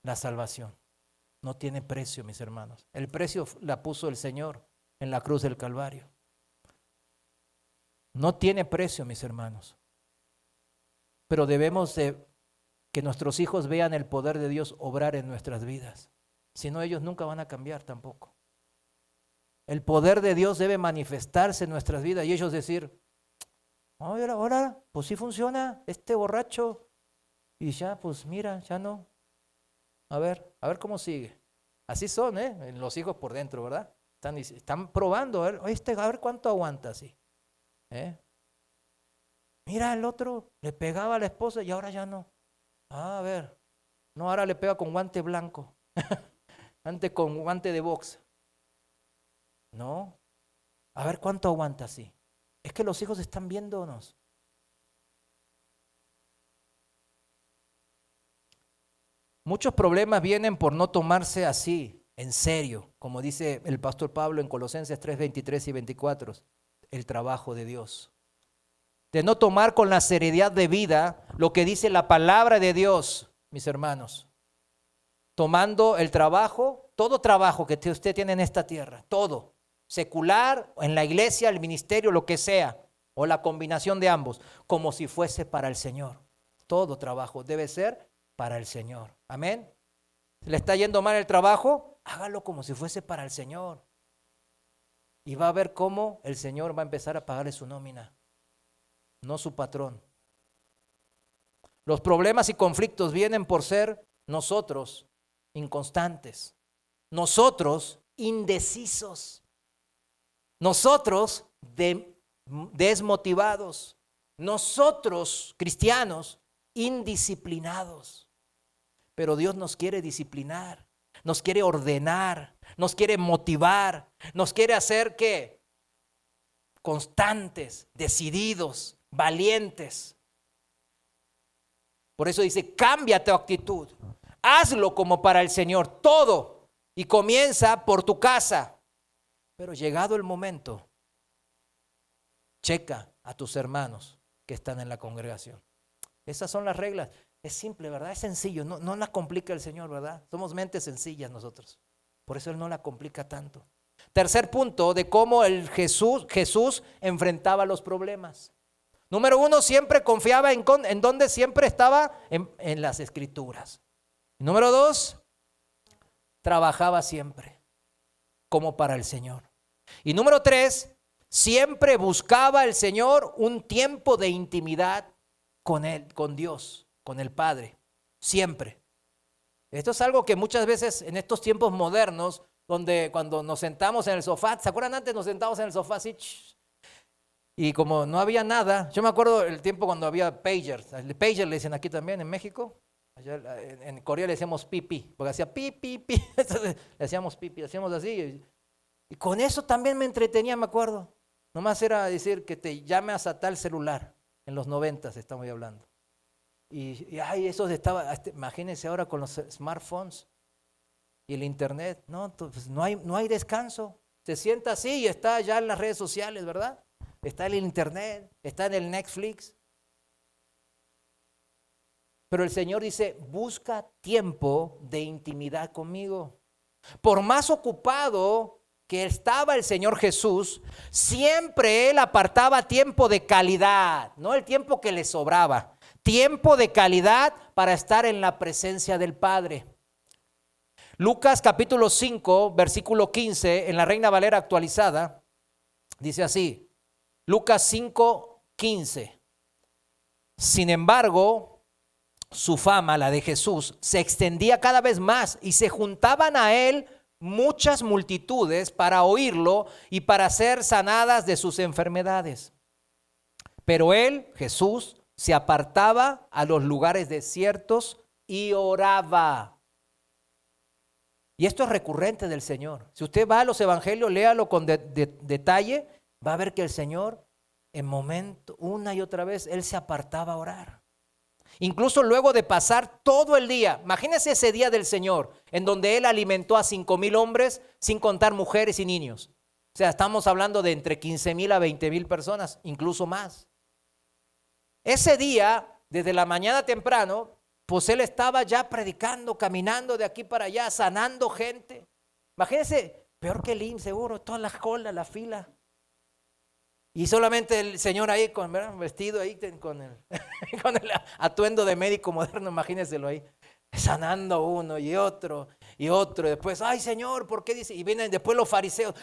la salvación? No tiene precio, mis hermanos. El precio la puso el Señor en la cruz del Calvario. No tiene precio, mis hermanos. Pero debemos de que nuestros hijos vean el poder de Dios obrar en nuestras vidas. Si no, ellos nunca van a cambiar tampoco. El poder de Dios debe manifestarse en nuestras vidas y ellos decir, ahora, pues sí funciona, este borracho, y ya, pues mira, ya no. A ver cómo sigue. Así son, los hijos por dentro, ¿verdad? Están probando, a ver cuánto aguanta así. Mira, el otro le pegaba a la esposa y ahora ya no. A ver, no, ahora le pega con guante blanco, antes con guante de box. No, a ver cuánto aguanta así. Es que los hijos están viéndonos. Muchos problemas vienen por no tomarse así, en serio, como dice el pastor Pablo en Colosenses 3, 23 y 24, el trabajo de Dios. De no tomar con la seriedad de vida lo que dice la palabra de Dios, mis hermanos. Tomando el trabajo, todo trabajo que usted tiene en esta tierra, todo, secular, en la iglesia, el ministerio, lo que sea, o la combinación de ambos, como si fuese para el Señor. Todo trabajo debe ser para el Señor. Amén. ¿Le está yendo mal el trabajo? Hágalo como si fuese para el Señor. Y va a ver cómo el Señor va a empezar a pagarle su nómina, no su patrón. Los problemas y conflictos vienen por ser nosotros inconstantes, nosotros indecisos, nosotros desmotivados, nosotros cristianos indisciplinados. Pero Dios nos quiere disciplinar, nos quiere ordenar, nos quiere motivar, nos quiere hacer ¿qué? Constantes, decididos, valientes. Por eso dice, cambia tu actitud, hazlo como para el Señor, todo, y comienza por tu casa. Pero llegado el momento, checa a tus hermanos que están en la congregación. Esas son las reglas. Es simple, ¿verdad? Es sencillo, no la complica el Señor, ¿verdad? Somos mentes sencillas nosotros. Por eso Él no la complica tanto. Tercer punto de cómo Jesús enfrentaba los problemas. Número 1, siempre confiaba en donde siempre estaba en las Escrituras. Número 2, trabajaba siempre como para el Señor. Y número 3, siempre buscaba al Señor un tiempo de intimidad con Él, con Dios, con el Padre, siempre. Esto es algo que muchas veces en estos tiempos modernos, donde cuando nos sentamos en el sofá, ¿se acuerdan antes nos sentábamos en el sofá así? Y como no había nada, yo me acuerdo el tiempo cuando había pagers, el pager le dicen aquí también en México, allá en Corea le decíamos pipi, porque hacía pipi, entonces le hacíamos pipi, hacíamos así, y con eso también me entretenía, me acuerdo. Nomás era decir que te llames a tal celular, en los 90s estamos hablando. Y eso estaba, imagínense ahora con los smartphones y el internet, pues no hay descanso. Se sienta así y está ya en las redes sociales, ¿verdad? Está en el internet, está en el Netflix. Pero el Señor dice, busca tiempo de intimidad conmigo. Por más ocupado que estaba el Señor Jesús, siempre Él apartaba tiempo de calidad, no el tiempo que le sobraba. Tiempo de calidad para estar en la presencia del Padre. Lucas capítulo 5, versículo 15, en la Reina Valera actualizada, dice así, Lucas 5, 15. Sin embargo, su fama, la de Jesús, se extendía cada vez más y se juntaban a él muchas multitudes para oírlo y para ser sanadas de sus enfermedades. Pero él, Jesús, se apartaba a los lugares desiertos y oraba. Y esto es recurrente del Señor. Si usted va a los evangelios, léalo con detalle, va a ver que el Señor, en momento, una y otra vez, Él se apartaba a orar. Incluso luego de pasar todo el día, imagínese ese día del Señor, en donde Él alimentó a 5,000 hombres, sin contar mujeres y niños. O sea, estamos hablando de entre 15,000 a 20,000 personas, incluso más. Ese día, desde la mañana temprano, pues Él estaba ya predicando, caminando de aquí para allá, sanando gente. Imagínense, peor que el IMSS, seguro, toda la cola, la fila. Y solamente el Señor ahí, ¿verdad? Vestido ahí con el atuendo de médico moderno, imagínenselo ahí. Sanando uno y otro. Y después, ay Señor, ¿por qué dice? Y vienen después los fariseos,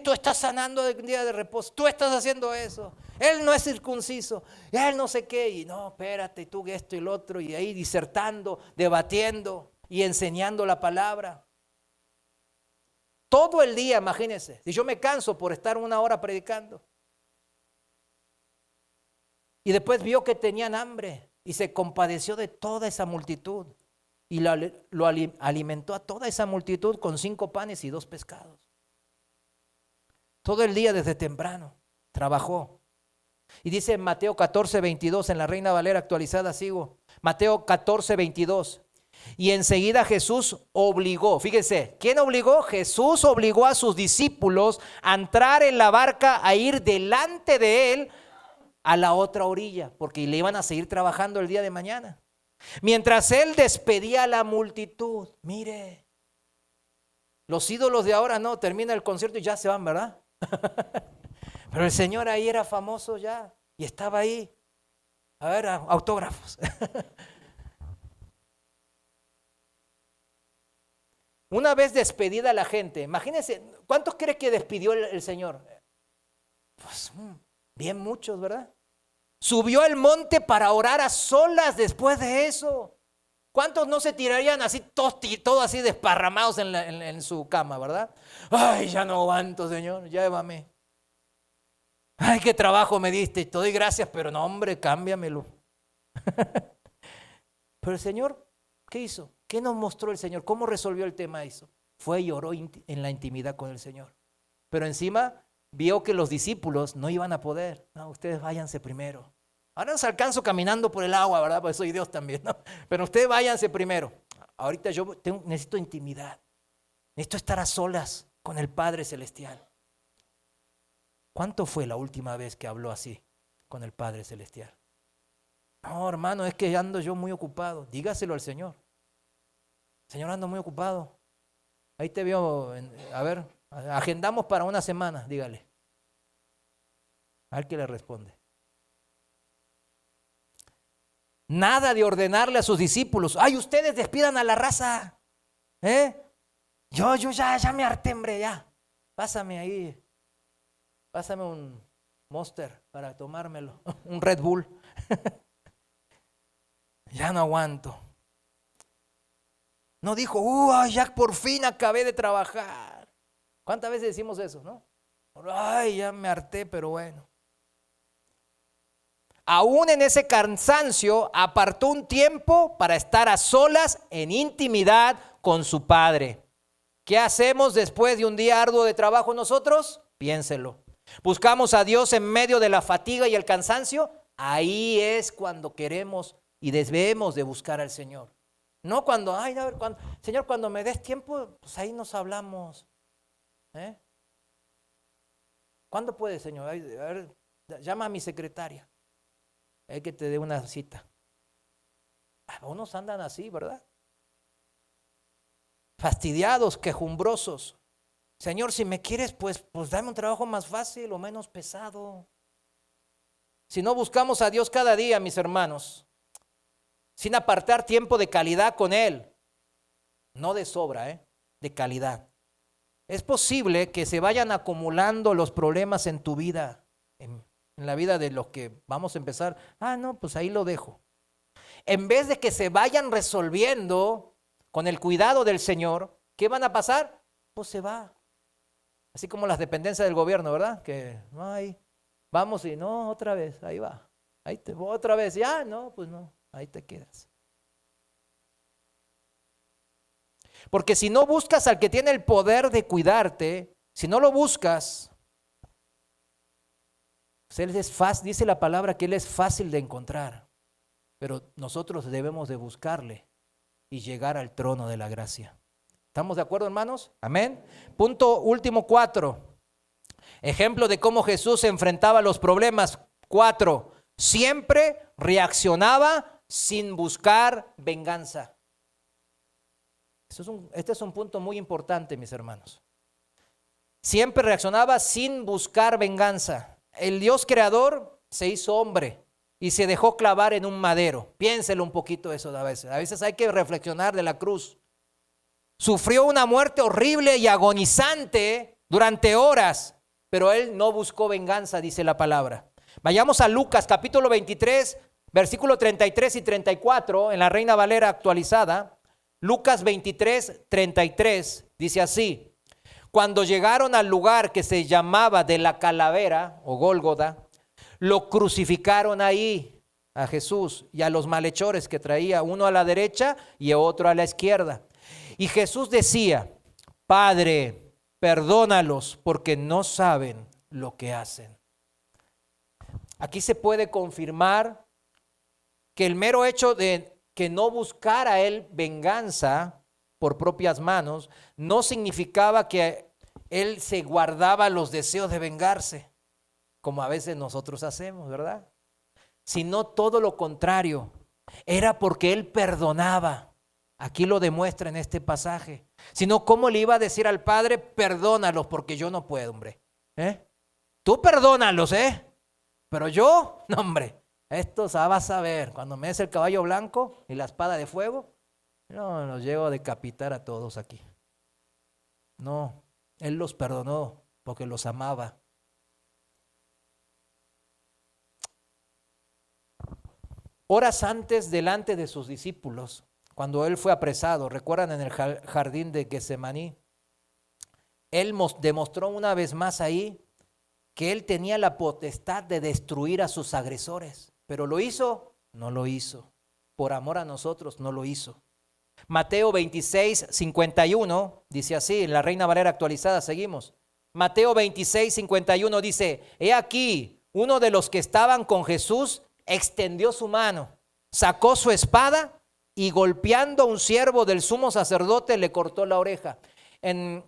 tú estás sanando en día de reposo, tú estás haciendo eso, él no es circunciso, él no sé qué, y no, espérate, tú esto y lo otro, y ahí disertando, debatiendo y enseñando la palabra. Todo el día, imagínense, si yo me canso por estar 1 hora predicando. Y después vio que tenían hambre y se compadeció de toda esa multitud. Y lo alimentó a toda esa multitud con 5 panes y 2 pescados. Todo el día desde temprano trabajó. Y dice en Mateo 14, 22, en la Reina Valera actualizada sigo. Mateo 14, 22. Y enseguida Jesús obligó, fíjese, ¿quién obligó? Jesús obligó a sus discípulos a entrar en la barca, a ir delante de él a la otra orilla, porque le iban a seguir trabajando el día de mañana. Mientras él despedía a la multitud, mire, los ídolos de ahora no, termina el concierto y ya se van, ¿verdad? Pero el Señor ahí era famoso ya y estaba ahí. A ver, autógrafos. Una vez despedida la gente, imagínense, ¿cuántos cree que despidió el Señor? Pues bien muchos, ¿verdad? Subió al monte para orar a solas después de eso. ¿Cuántos no se tirarían así, todos así desparramados en su cama, verdad? Ay, ya no aguanto, Señor, llévame. Ay, qué trabajo me diste, te doy gracias, pero no, hombre, cámbiamelo. Pero el Señor, ¿qué hizo? ¿Qué nos mostró el Señor? ¿Cómo resolvió el tema eso? Fue y oró en la intimidad con el Señor. Pero encima vio que los discípulos no iban a poder. No, ustedes váyanse primero. Ahora nos alcanzo caminando por el agua, ¿verdad? Porque soy Dios también, ¿no? Pero ustedes váyanse primero. Ahorita yo necesito intimidad. Necesito estar a solas con el Padre Celestial. ¿Cuánto fue la última vez que habló así con el Padre Celestial? No, hermano, es que ando yo muy ocupado. Dígaselo al Señor. Señor, ando muy ocupado. Ahí te veo, a ver, agendamos para una semana, dígale. A ver qué le responde. Nada de ordenarle a sus discípulos, ay, ustedes despidan a la raza. Yo ya me harté, hombre, ya. Pásame ahí. Pásame un Monster para tomármelo, un Red Bull. Ya no aguanto. No dijo, ya por fin acabé de trabajar. ¿Cuántas veces decimos eso, no? Ay, ya me harté, pero bueno. Aún en ese cansancio, apartó un tiempo para estar a solas en intimidad con su Padre. ¿Qué hacemos después de un día arduo de trabajo nosotros? Piénselo. ¿Buscamos a Dios en medio de la fatiga y el cansancio? Ahí es cuando queremos y debemos de buscar al Señor. No cuando, Señor, cuando me des tiempo, pues ahí nos hablamos. ¿Cuándo puede, Señor? A ver, llama a mi secretaria. Hay que te dé una cita. Unos andan así, ¿verdad? Fastidiados, quejumbrosos. Señor, si me quieres, pues dame un trabajo más fácil o menos pesado. Si no buscamos a Dios cada día, mis hermanos, sin apartar tiempo de calidad con Él, no de sobra, de calidad. Es posible que se vayan acumulando los problemas en tu vida, en la vida de los que vamos a empezar. No, pues ahí lo dejo. En vez de que se vayan resolviendo con el cuidado del Señor, ¿qué van a pasar? Pues se va. Así como las dependencias del gobierno, ¿verdad? Que ay, vamos y no, otra vez, ahí va. Ahí te voy otra vez, ya, no, pues no, ahí te quedas. Porque si no buscas al que tiene el poder de cuidarte, si no lo buscas, pues él es fácil, dice la palabra que él es fácil de encontrar, pero nosotros debemos de buscarle y llegar al trono de la gracia. ¿Estamos de acuerdo, hermanos? Amén. Punto último 4. Ejemplo de cómo Jesús enfrentaba los problemas. 4. Siempre reaccionaba sin buscar venganza. Este es un punto muy importante, mis hermanos. Siempre reaccionaba sin buscar venganza. El Dios creador se hizo hombre y se dejó clavar en un madero. Piénselo un poquito eso a veces. A veces hay que reflexionar de la cruz. Sufrió una muerte horrible y agonizante durante horas, pero él no buscó venganza, dice la palabra. Vayamos a Lucas capítulo 23, versículo 33 y 34, en la Reina Valera actualizada. Lucas 23, 33, dice así: cuando llegaron al lugar que se llamaba de la calavera o Gólgota, lo crucificaron ahí a Jesús y a los malhechores que traía, uno a la derecha y otro a la izquierda. Y Jesús decía: Padre, perdónalos porque no saben lo que hacen. Aquí se puede confirmar que el mero hecho de que no buscara él venganza por propias manos no significaba que él se guardaba los deseos de vengarse, como a veces nosotros hacemos, ¿verdad? Sino todo lo contrario, era porque él perdonaba. Aquí lo demuestra en este pasaje. Sino, ¿cómo le iba a decir al Padre? Perdónalos porque yo no puedo, hombre. Tú perdónalos, pero yo, no, hombre. Esto vas a ver, cuando me des el caballo blanco y la espada de fuego, no, los llego a decapitar a todos aquí. No, él los perdonó porque los amaba. Horas antes, delante de sus discípulos, cuando él fue apresado, recuerdan en el jardín de Getsemaní, él demostró una vez más ahí que él tenía la potestad de destruir a sus agresores. Pero ¿lo hizo? No lo hizo. Por amor a nosotros, no lo hizo. Mateo 26, 51, dice así, en la Reina Valera actualizada, seguimos. Mateo 26, 51 dice: he aquí, uno de los que estaban con Jesús extendió su mano, sacó su espada y golpeando a un siervo del sumo sacerdote le cortó la oreja. En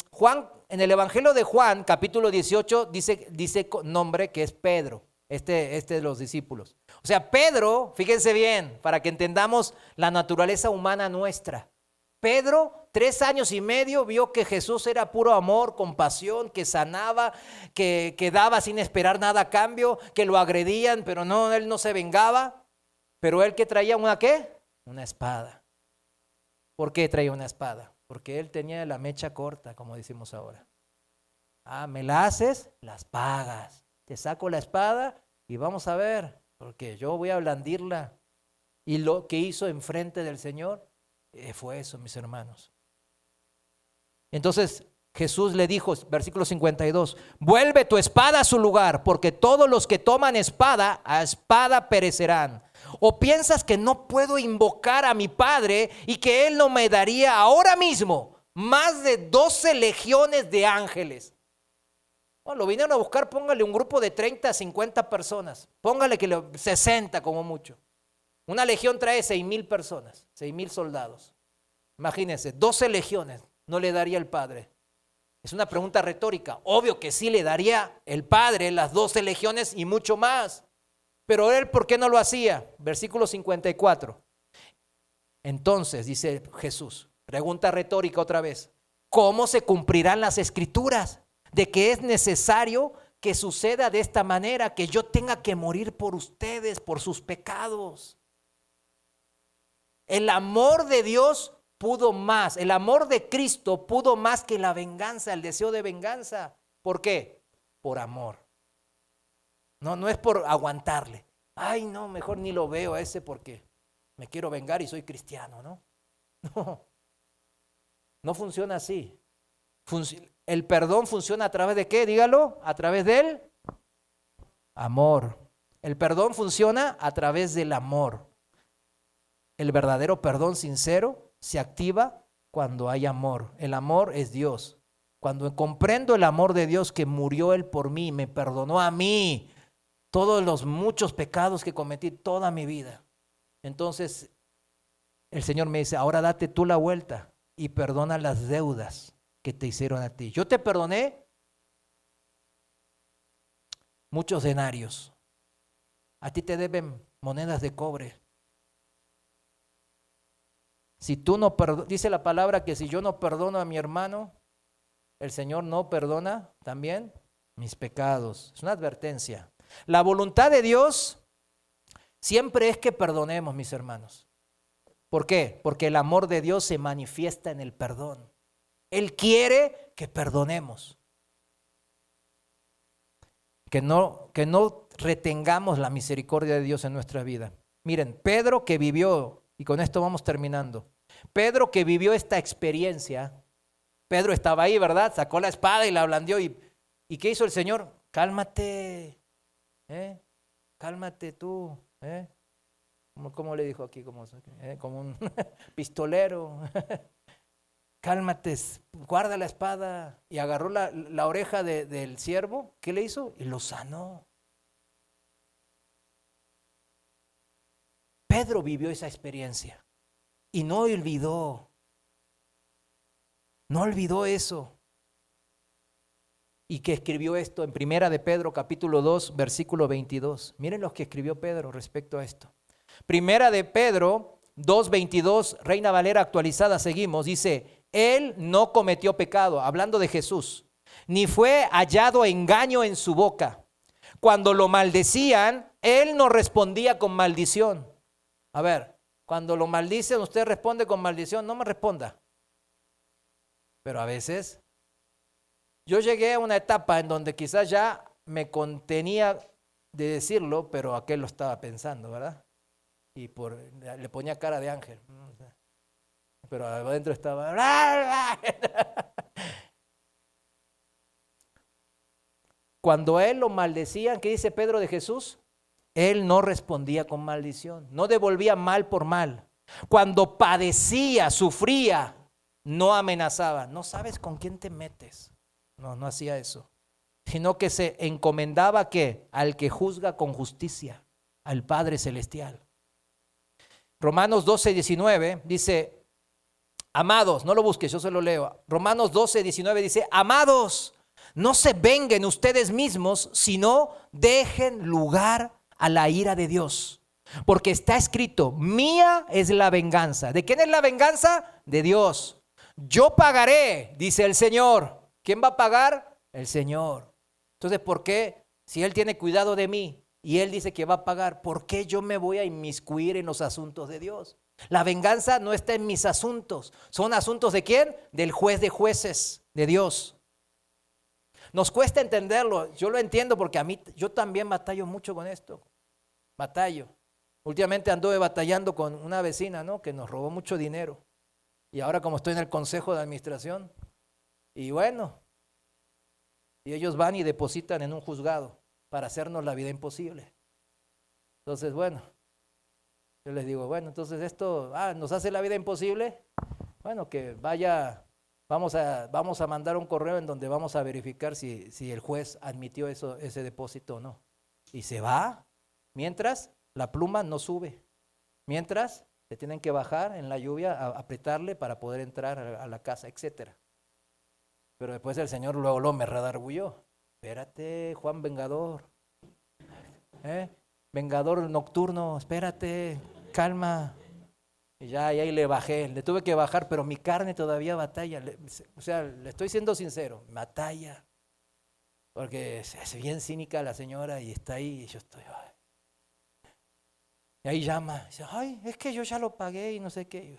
el Evangelio de Juan, capítulo 18, dice nombre que es Pedro, este de los discípulos. O sea, Pedro, fíjense bien, para que entendamos la naturaleza humana nuestra. Pedro, 3 años y medio, vio que Jesús era puro amor, compasión, que sanaba, que daba sin esperar nada a cambio, que lo agredían, pero no, él no se vengaba. Pero él que traía una ¿qué? Una espada. ¿Por qué traía una espada? Porque él tenía la mecha corta, como decimos ahora. Me la haces, las pagas. Te saco la espada y vamos a ver, porque yo voy a blandirla. Y lo que hizo enfrente del Señor fue eso, mis hermanos. Entonces Jesús le dijo, versículo 52, vuelve tu espada a su lugar, porque todos los que toman espada, a espada perecerán. ¿O piensas que no puedo invocar a mi Padre y que Él no me daría ahora mismo más de 12 legiones de ángeles? Bueno, lo vinieron a buscar, póngale un grupo de 30 a 50 personas, póngale que 60 como mucho. Una legión trae 6,000 personas, 6,000 soldados. Imagínense, 12 legiones no le daría el Padre. Es una pregunta retórica. Obvio que sí le daría el Padre las 12 legiones y mucho más. Pero él, ¿por qué no lo hacía? Versículo 54. Entonces, dice Jesús, pregunta retórica otra vez, ¿cómo se cumplirán las escrituras de que es necesario que suceda de esta manera, que yo tenga que morir por ustedes, por sus pecados? El amor de Dios pudo más. El amor de Cristo pudo más que la venganza, el deseo de venganza. ¿Por qué? Por amor. No es por aguantarle. Ay, no, mejor ni lo veo a ese porque me quiero vengar y soy cristiano, ¿no? No funciona así. El perdón funciona a través de ¿qué? Dígalo, a través del amor. El perdón funciona a través del amor. El verdadero perdón sincero se activa cuando hay amor. El amor es Dios. Cuando comprendo el amor de Dios que murió Él por mí, me perdonó a mí todos los muchos pecados que cometí toda mi vida. Entonces el Señor me dice, ahora date tú la vuelta y perdona las deudas que te hicieron a ti. Yo te perdoné muchos denarios. A ti te deben monedas de cobre. Si tú no perdonas, dice la palabra que si yo no perdono a mi hermano, el Señor no perdona también mis pecados. Es una advertencia. La voluntad de Dios siempre es que perdonemos, mis hermanos. ¿Por qué? Porque el amor de Dios se manifiesta en el perdón. Él quiere que perdonemos. Que no retengamos la misericordia de Dios en nuestra vida. Miren, Pedro que vivió, y con esto vamos terminando. Pedro que vivió esta experiencia, Pedro estaba ahí, ¿verdad? Sacó la espada y la blandió. ¿Y qué hizo el Señor? Cálmate, cálmate tú. ¿Cómo le dijo aquí? Como un pistolero. Cálmate, guarda la espada. Y agarró la oreja del siervo. ¿Qué le hizo? Y lo sanó. Pedro vivió esa experiencia y no olvidó eso. Y que escribió esto en Primera de Pedro, capítulo 2, versículo 22. Miren lo que escribió Pedro respecto a esto. Primera de Pedro 2, 22, Reina Valera actualizada, seguimos, dice, Él no cometió pecado, hablando de Jesús, ni fue hallado engaño en su boca. Cuando lo maldecían, Él no respondía con maldición. A ver, cuando lo maldicen, usted responde con maldición, no me responda. Pero a veces, yo llegué a una etapa en donde quizás ya me contenía de decirlo, pero aquel lo estaba pensando, ¿verdad? Y le ponía cara de ángel. Pero adentro estaba... Cuando a él lo maldecían, ¿qué dice Pedro de Jesús? Él no respondía con maldición, no devolvía mal por mal. Cuando padecía, sufría, no amenazaba. No sabes con quién te metes. No hacía eso. Sino que se encomendaba ¿qué? Al que juzga con justicia, al Padre Celestial. Romanos 12, 19 dice, amados, no lo busques, yo se lo leo. Romanos 12, 19 dice, amados, no se venguen ustedes mismos, sino dejen lugar a la ira de Dios. Porque está escrito, mía es la venganza. ¿De quién es la venganza? De Dios. Yo pagaré, dice el Señor. ¿Quién va a pagar? El Señor. Entonces, ¿por qué? Si Él tiene cuidado de mí y Él dice que va a pagar, ¿por qué yo me voy a inmiscuir en los asuntos de Dios? La venganza no está en mis asuntos. ¿Son asuntos de quién? Del juez de jueces, de Dios. Nos cuesta entenderlo. Yo lo entiendo porque yo también batallo mucho con esto. Batallo. Últimamente anduve batallando con una vecina, ¿no? Que nos robó mucho dinero. Y ahora como estoy en el consejo de administración, y bueno, y ellos van y depositan en un juzgado para hacernos la vida imposible. Entonces, bueno, yo les digo, bueno, entonces esto nos hace la vida imposible. Bueno, que vaya, vamos a mandar un correo en donde vamos a verificar si el juez admitió ese depósito o no. Y se va, mientras la pluma no sube, mientras se tienen que bajar en la lluvia, a apretarle para poder entrar a la casa, etcétera. Pero después el Señor luego me redarguyó. Espérate, Juan Vengador. Vengador nocturno, espérate, calma. Y ahí le bajé, le tuve que bajar, pero mi carne todavía batalla. Le estoy siendo sincero, batalla. Porque es bien cínica la señora y está ahí y yo estoy... Y ahí llama, dice, ay, es que yo ya lo pagué y no sé qué.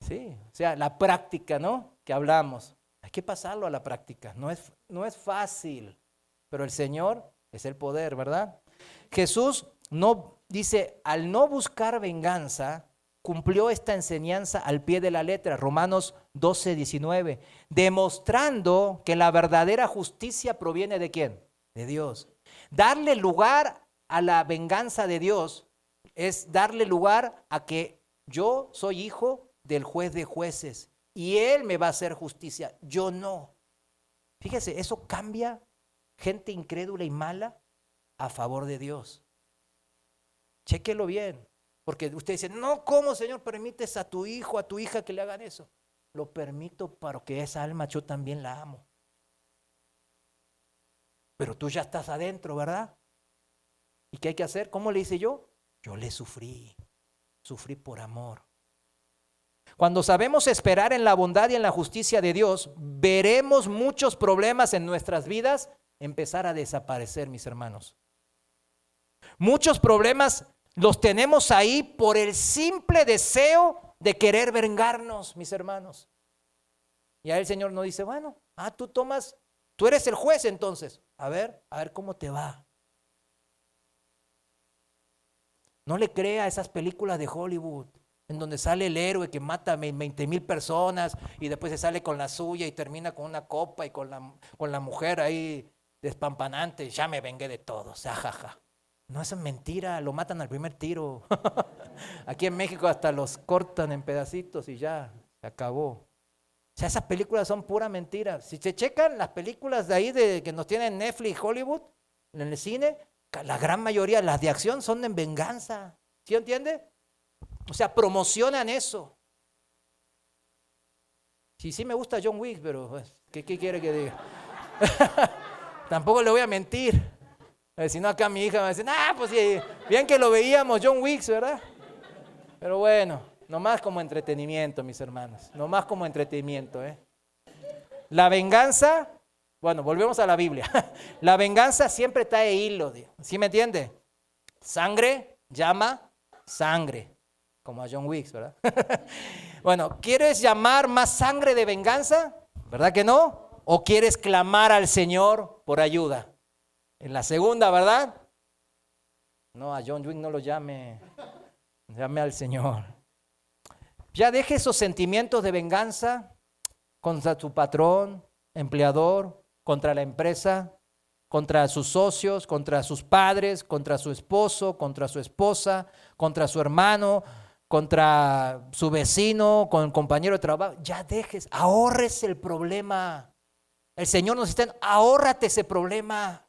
Sí, o sea, la práctica, ¿no? Que hablamos. Hay que pasarlo a la práctica. No es fácil, pero el Señor es el poder, ¿verdad? Jesús no dice, al no buscar venganza, cumplió esta enseñanza al pie de la letra, Romanos 12:19, demostrando que la verdadera justicia proviene ¿de quién? De Dios. Darle lugar a la venganza de Dios es darle lugar a que yo soy hijo del juez de jueces y Él me va a hacer justicia, yo no. Fíjese, eso cambia gente incrédula y mala a favor de Dios. Chéquelo bien. Porque usted dice, no, ¿cómo, Señor, permites a tu hijo, a tu hija que le hagan eso? Lo permito para que esa alma yo también la amo. Pero tú ya estás adentro, ¿verdad? ¿Y qué hay que hacer? ¿Cómo le hice yo? Yo le sufrí por amor. Cuando sabemos esperar en la bondad y en la justicia de Dios, veremos muchos problemas en nuestras vidas empezar a desaparecer, mis hermanos. Muchos problemas los tenemos ahí por el simple deseo de querer vengarnos, mis hermanos. Y ahí el Señor nos dice, bueno, tú eres el juez entonces. A ver cómo te va. No le crea a esas películas de Hollywood, en donde sale el héroe que mata a 20,000 personas y después se sale con la suya y termina con una copa y con la mujer ahí despampanante. Ya me vengué de todos, jajaja. No, eso es mentira, lo matan al primer tiro. Aquí en México hasta los cortan en pedacitos y ya, se acabó. O sea, esas películas son pura mentira. Si se checan las películas de ahí que nos tienen Netflix, Hollywood, en el cine, la gran mayoría, las de acción son en venganza. ¿Sí entiende? O sea, promocionan eso. Sí me gusta John Wick, pero ¿qué quiere que diga? Tampoco le voy a mentir. Si no, acá mi hija me va a decir, pues sí, bien que lo veíamos, John Wick, ¿verdad? Pero bueno, nomás como entretenimiento, mis hermanos, nomás como entretenimiento, ¿eh? La venganza, bueno, volvemos a la Biblia. La venganza siempre trae hilo, ¿sí me entiende? Sangre llama sangre, como a John Wick, ¿verdad? Bueno, ¿quieres llamar más sangre de venganza? ¿Verdad que no? ¿O quieres clamar al Señor por ayuda? En la segunda, ¿verdad? No, a John Wick no lo llame al Señor. Ya deje esos sentimientos de venganza contra su patrón, empleador, contra la empresa, contra sus socios, contra sus padres, contra su esposo, contra su esposa, contra su hermano, contra su vecino, con el compañero de trabajo. Ya dejes, ahorres el problema. El Señor nos está, ahórrate ese problema.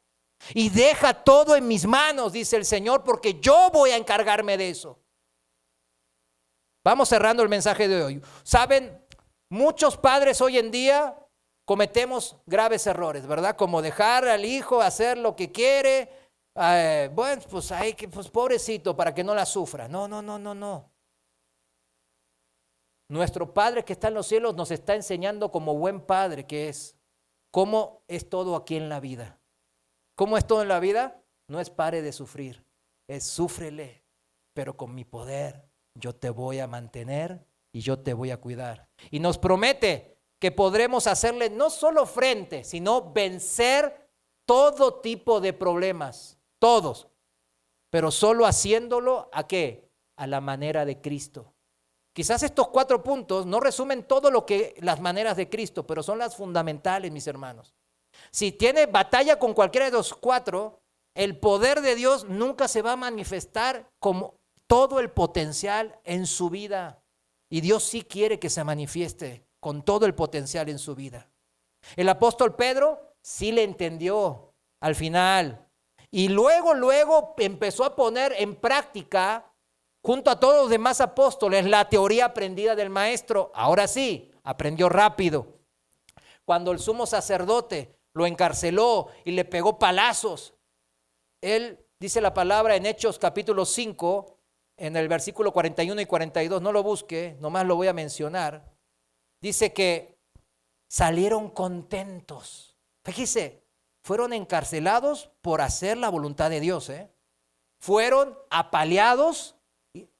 Y deja todo en mis manos, dice el Señor, porque yo voy a encargarme de eso. Vamos cerrando el mensaje de hoy. Saben, muchos padres hoy en día cometemos graves errores, ¿verdad? Como dejar al hijo hacer lo que quiere. Bueno, pues pobrecito, para que no la sufra. No. Nuestro Padre que está en los cielos nos está enseñando como buen padre que es, cómo es todo aquí en la vida. ¿Cómo es todo en la vida? No es pare de sufrir, es súfrele, pero con mi poder yo te voy a mantener y yo te voy a cuidar. Y nos promete que podremos hacerle no solo frente, sino vencer todo tipo de problemas, todos, pero solo haciéndolo ¿a qué? A la manera de Cristo. Quizás estos 4 puntos no resumen todo lo que las maneras de Cristo, pero son las fundamentales, mis hermanos. Si tiene batalla con cualquiera de los 4, el poder de Dios nunca se va a manifestar como todo el potencial en su vida. Y Dios sí quiere que se manifieste con todo el potencial en su vida. El apóstol Pedro sí le entendió al final. Y luego empezó a poner en práctica, junto a todos los demás apóstoles, la teoría aprendida del maestro. Ahora sí, aprendió rápido. Cuando el sumo sacerdote lo encarceló y le pegó palazos, él dice la palabra en Hechos capítulo 5, en el versículo 41 y 42, no lo busque, nomás lo voy a mencionar. Dice que salieron contentos. Fíjese, fueron encarcelados por hacer la voluntad de Dios, Fueron apaleados,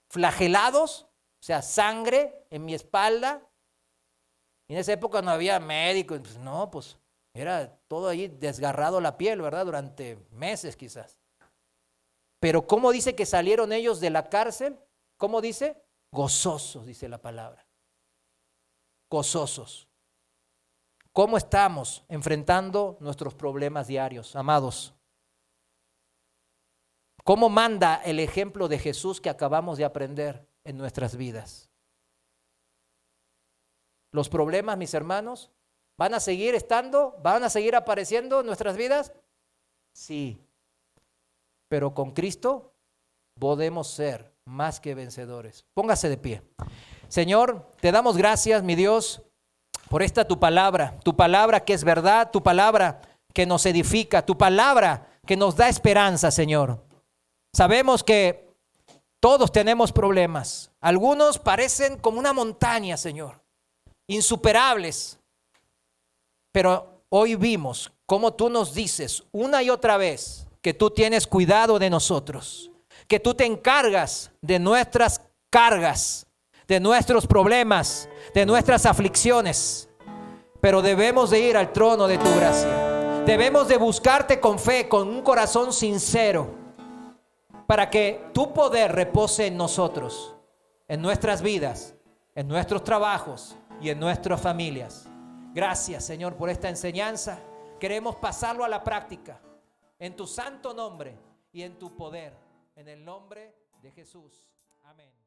flagelados, sea, sangre en mi espalda. Y en esa época no había médico, pues no, pues era todo ahí desgarrado la piel, ¿verdad? Durante meses quizás. Pero ¿cómo dice que salieron ellos de la cárcel? ¿Cómo dice? Gozosos, dice la palabra. Gozosos. ¿Cómo estamos enfrentando nuestros problemas diarios, amados? ¿Cómo manda el ejemplo de Jesús que acabamos de aprender en nuestras vidas? Los problemas, mis hermanos, ¿van a seguir estando? ¿Van a seguir apareciendo en nuestras vidas? Sí. Pero con Cristo podemos ser más que vencedores. Póngase de pie. Señor, te damos gracias, mi Dios, por esta tu palabra que es verdad, tu palabra que nos edifica, tu palabra que nos da esperanza, Señor. Sabemos que todos tenemos problemas. Algunos parecen como una montaña, Señor, insuperables. Pero hoy vimos cómo tú nos dices una y otra vez que tú tienes cuidado de nosotros, que tú te encargas de nuestras cargas, de nuestros problemas, de nuestras aflicciones. Pero debemos de ir al trono de tu gracia. Debemos de buscarte con fe, con un corazón sincero, para que tu poder repose en nosotros, en nuestras vidas, en nuestros trabajos y en nuestras familias. Gracias, Señor, por esta enseñanza. Queremos pasarlo a la práctica, en tu santo nombre y en tu poder, en el nombre de Jesús. Amén.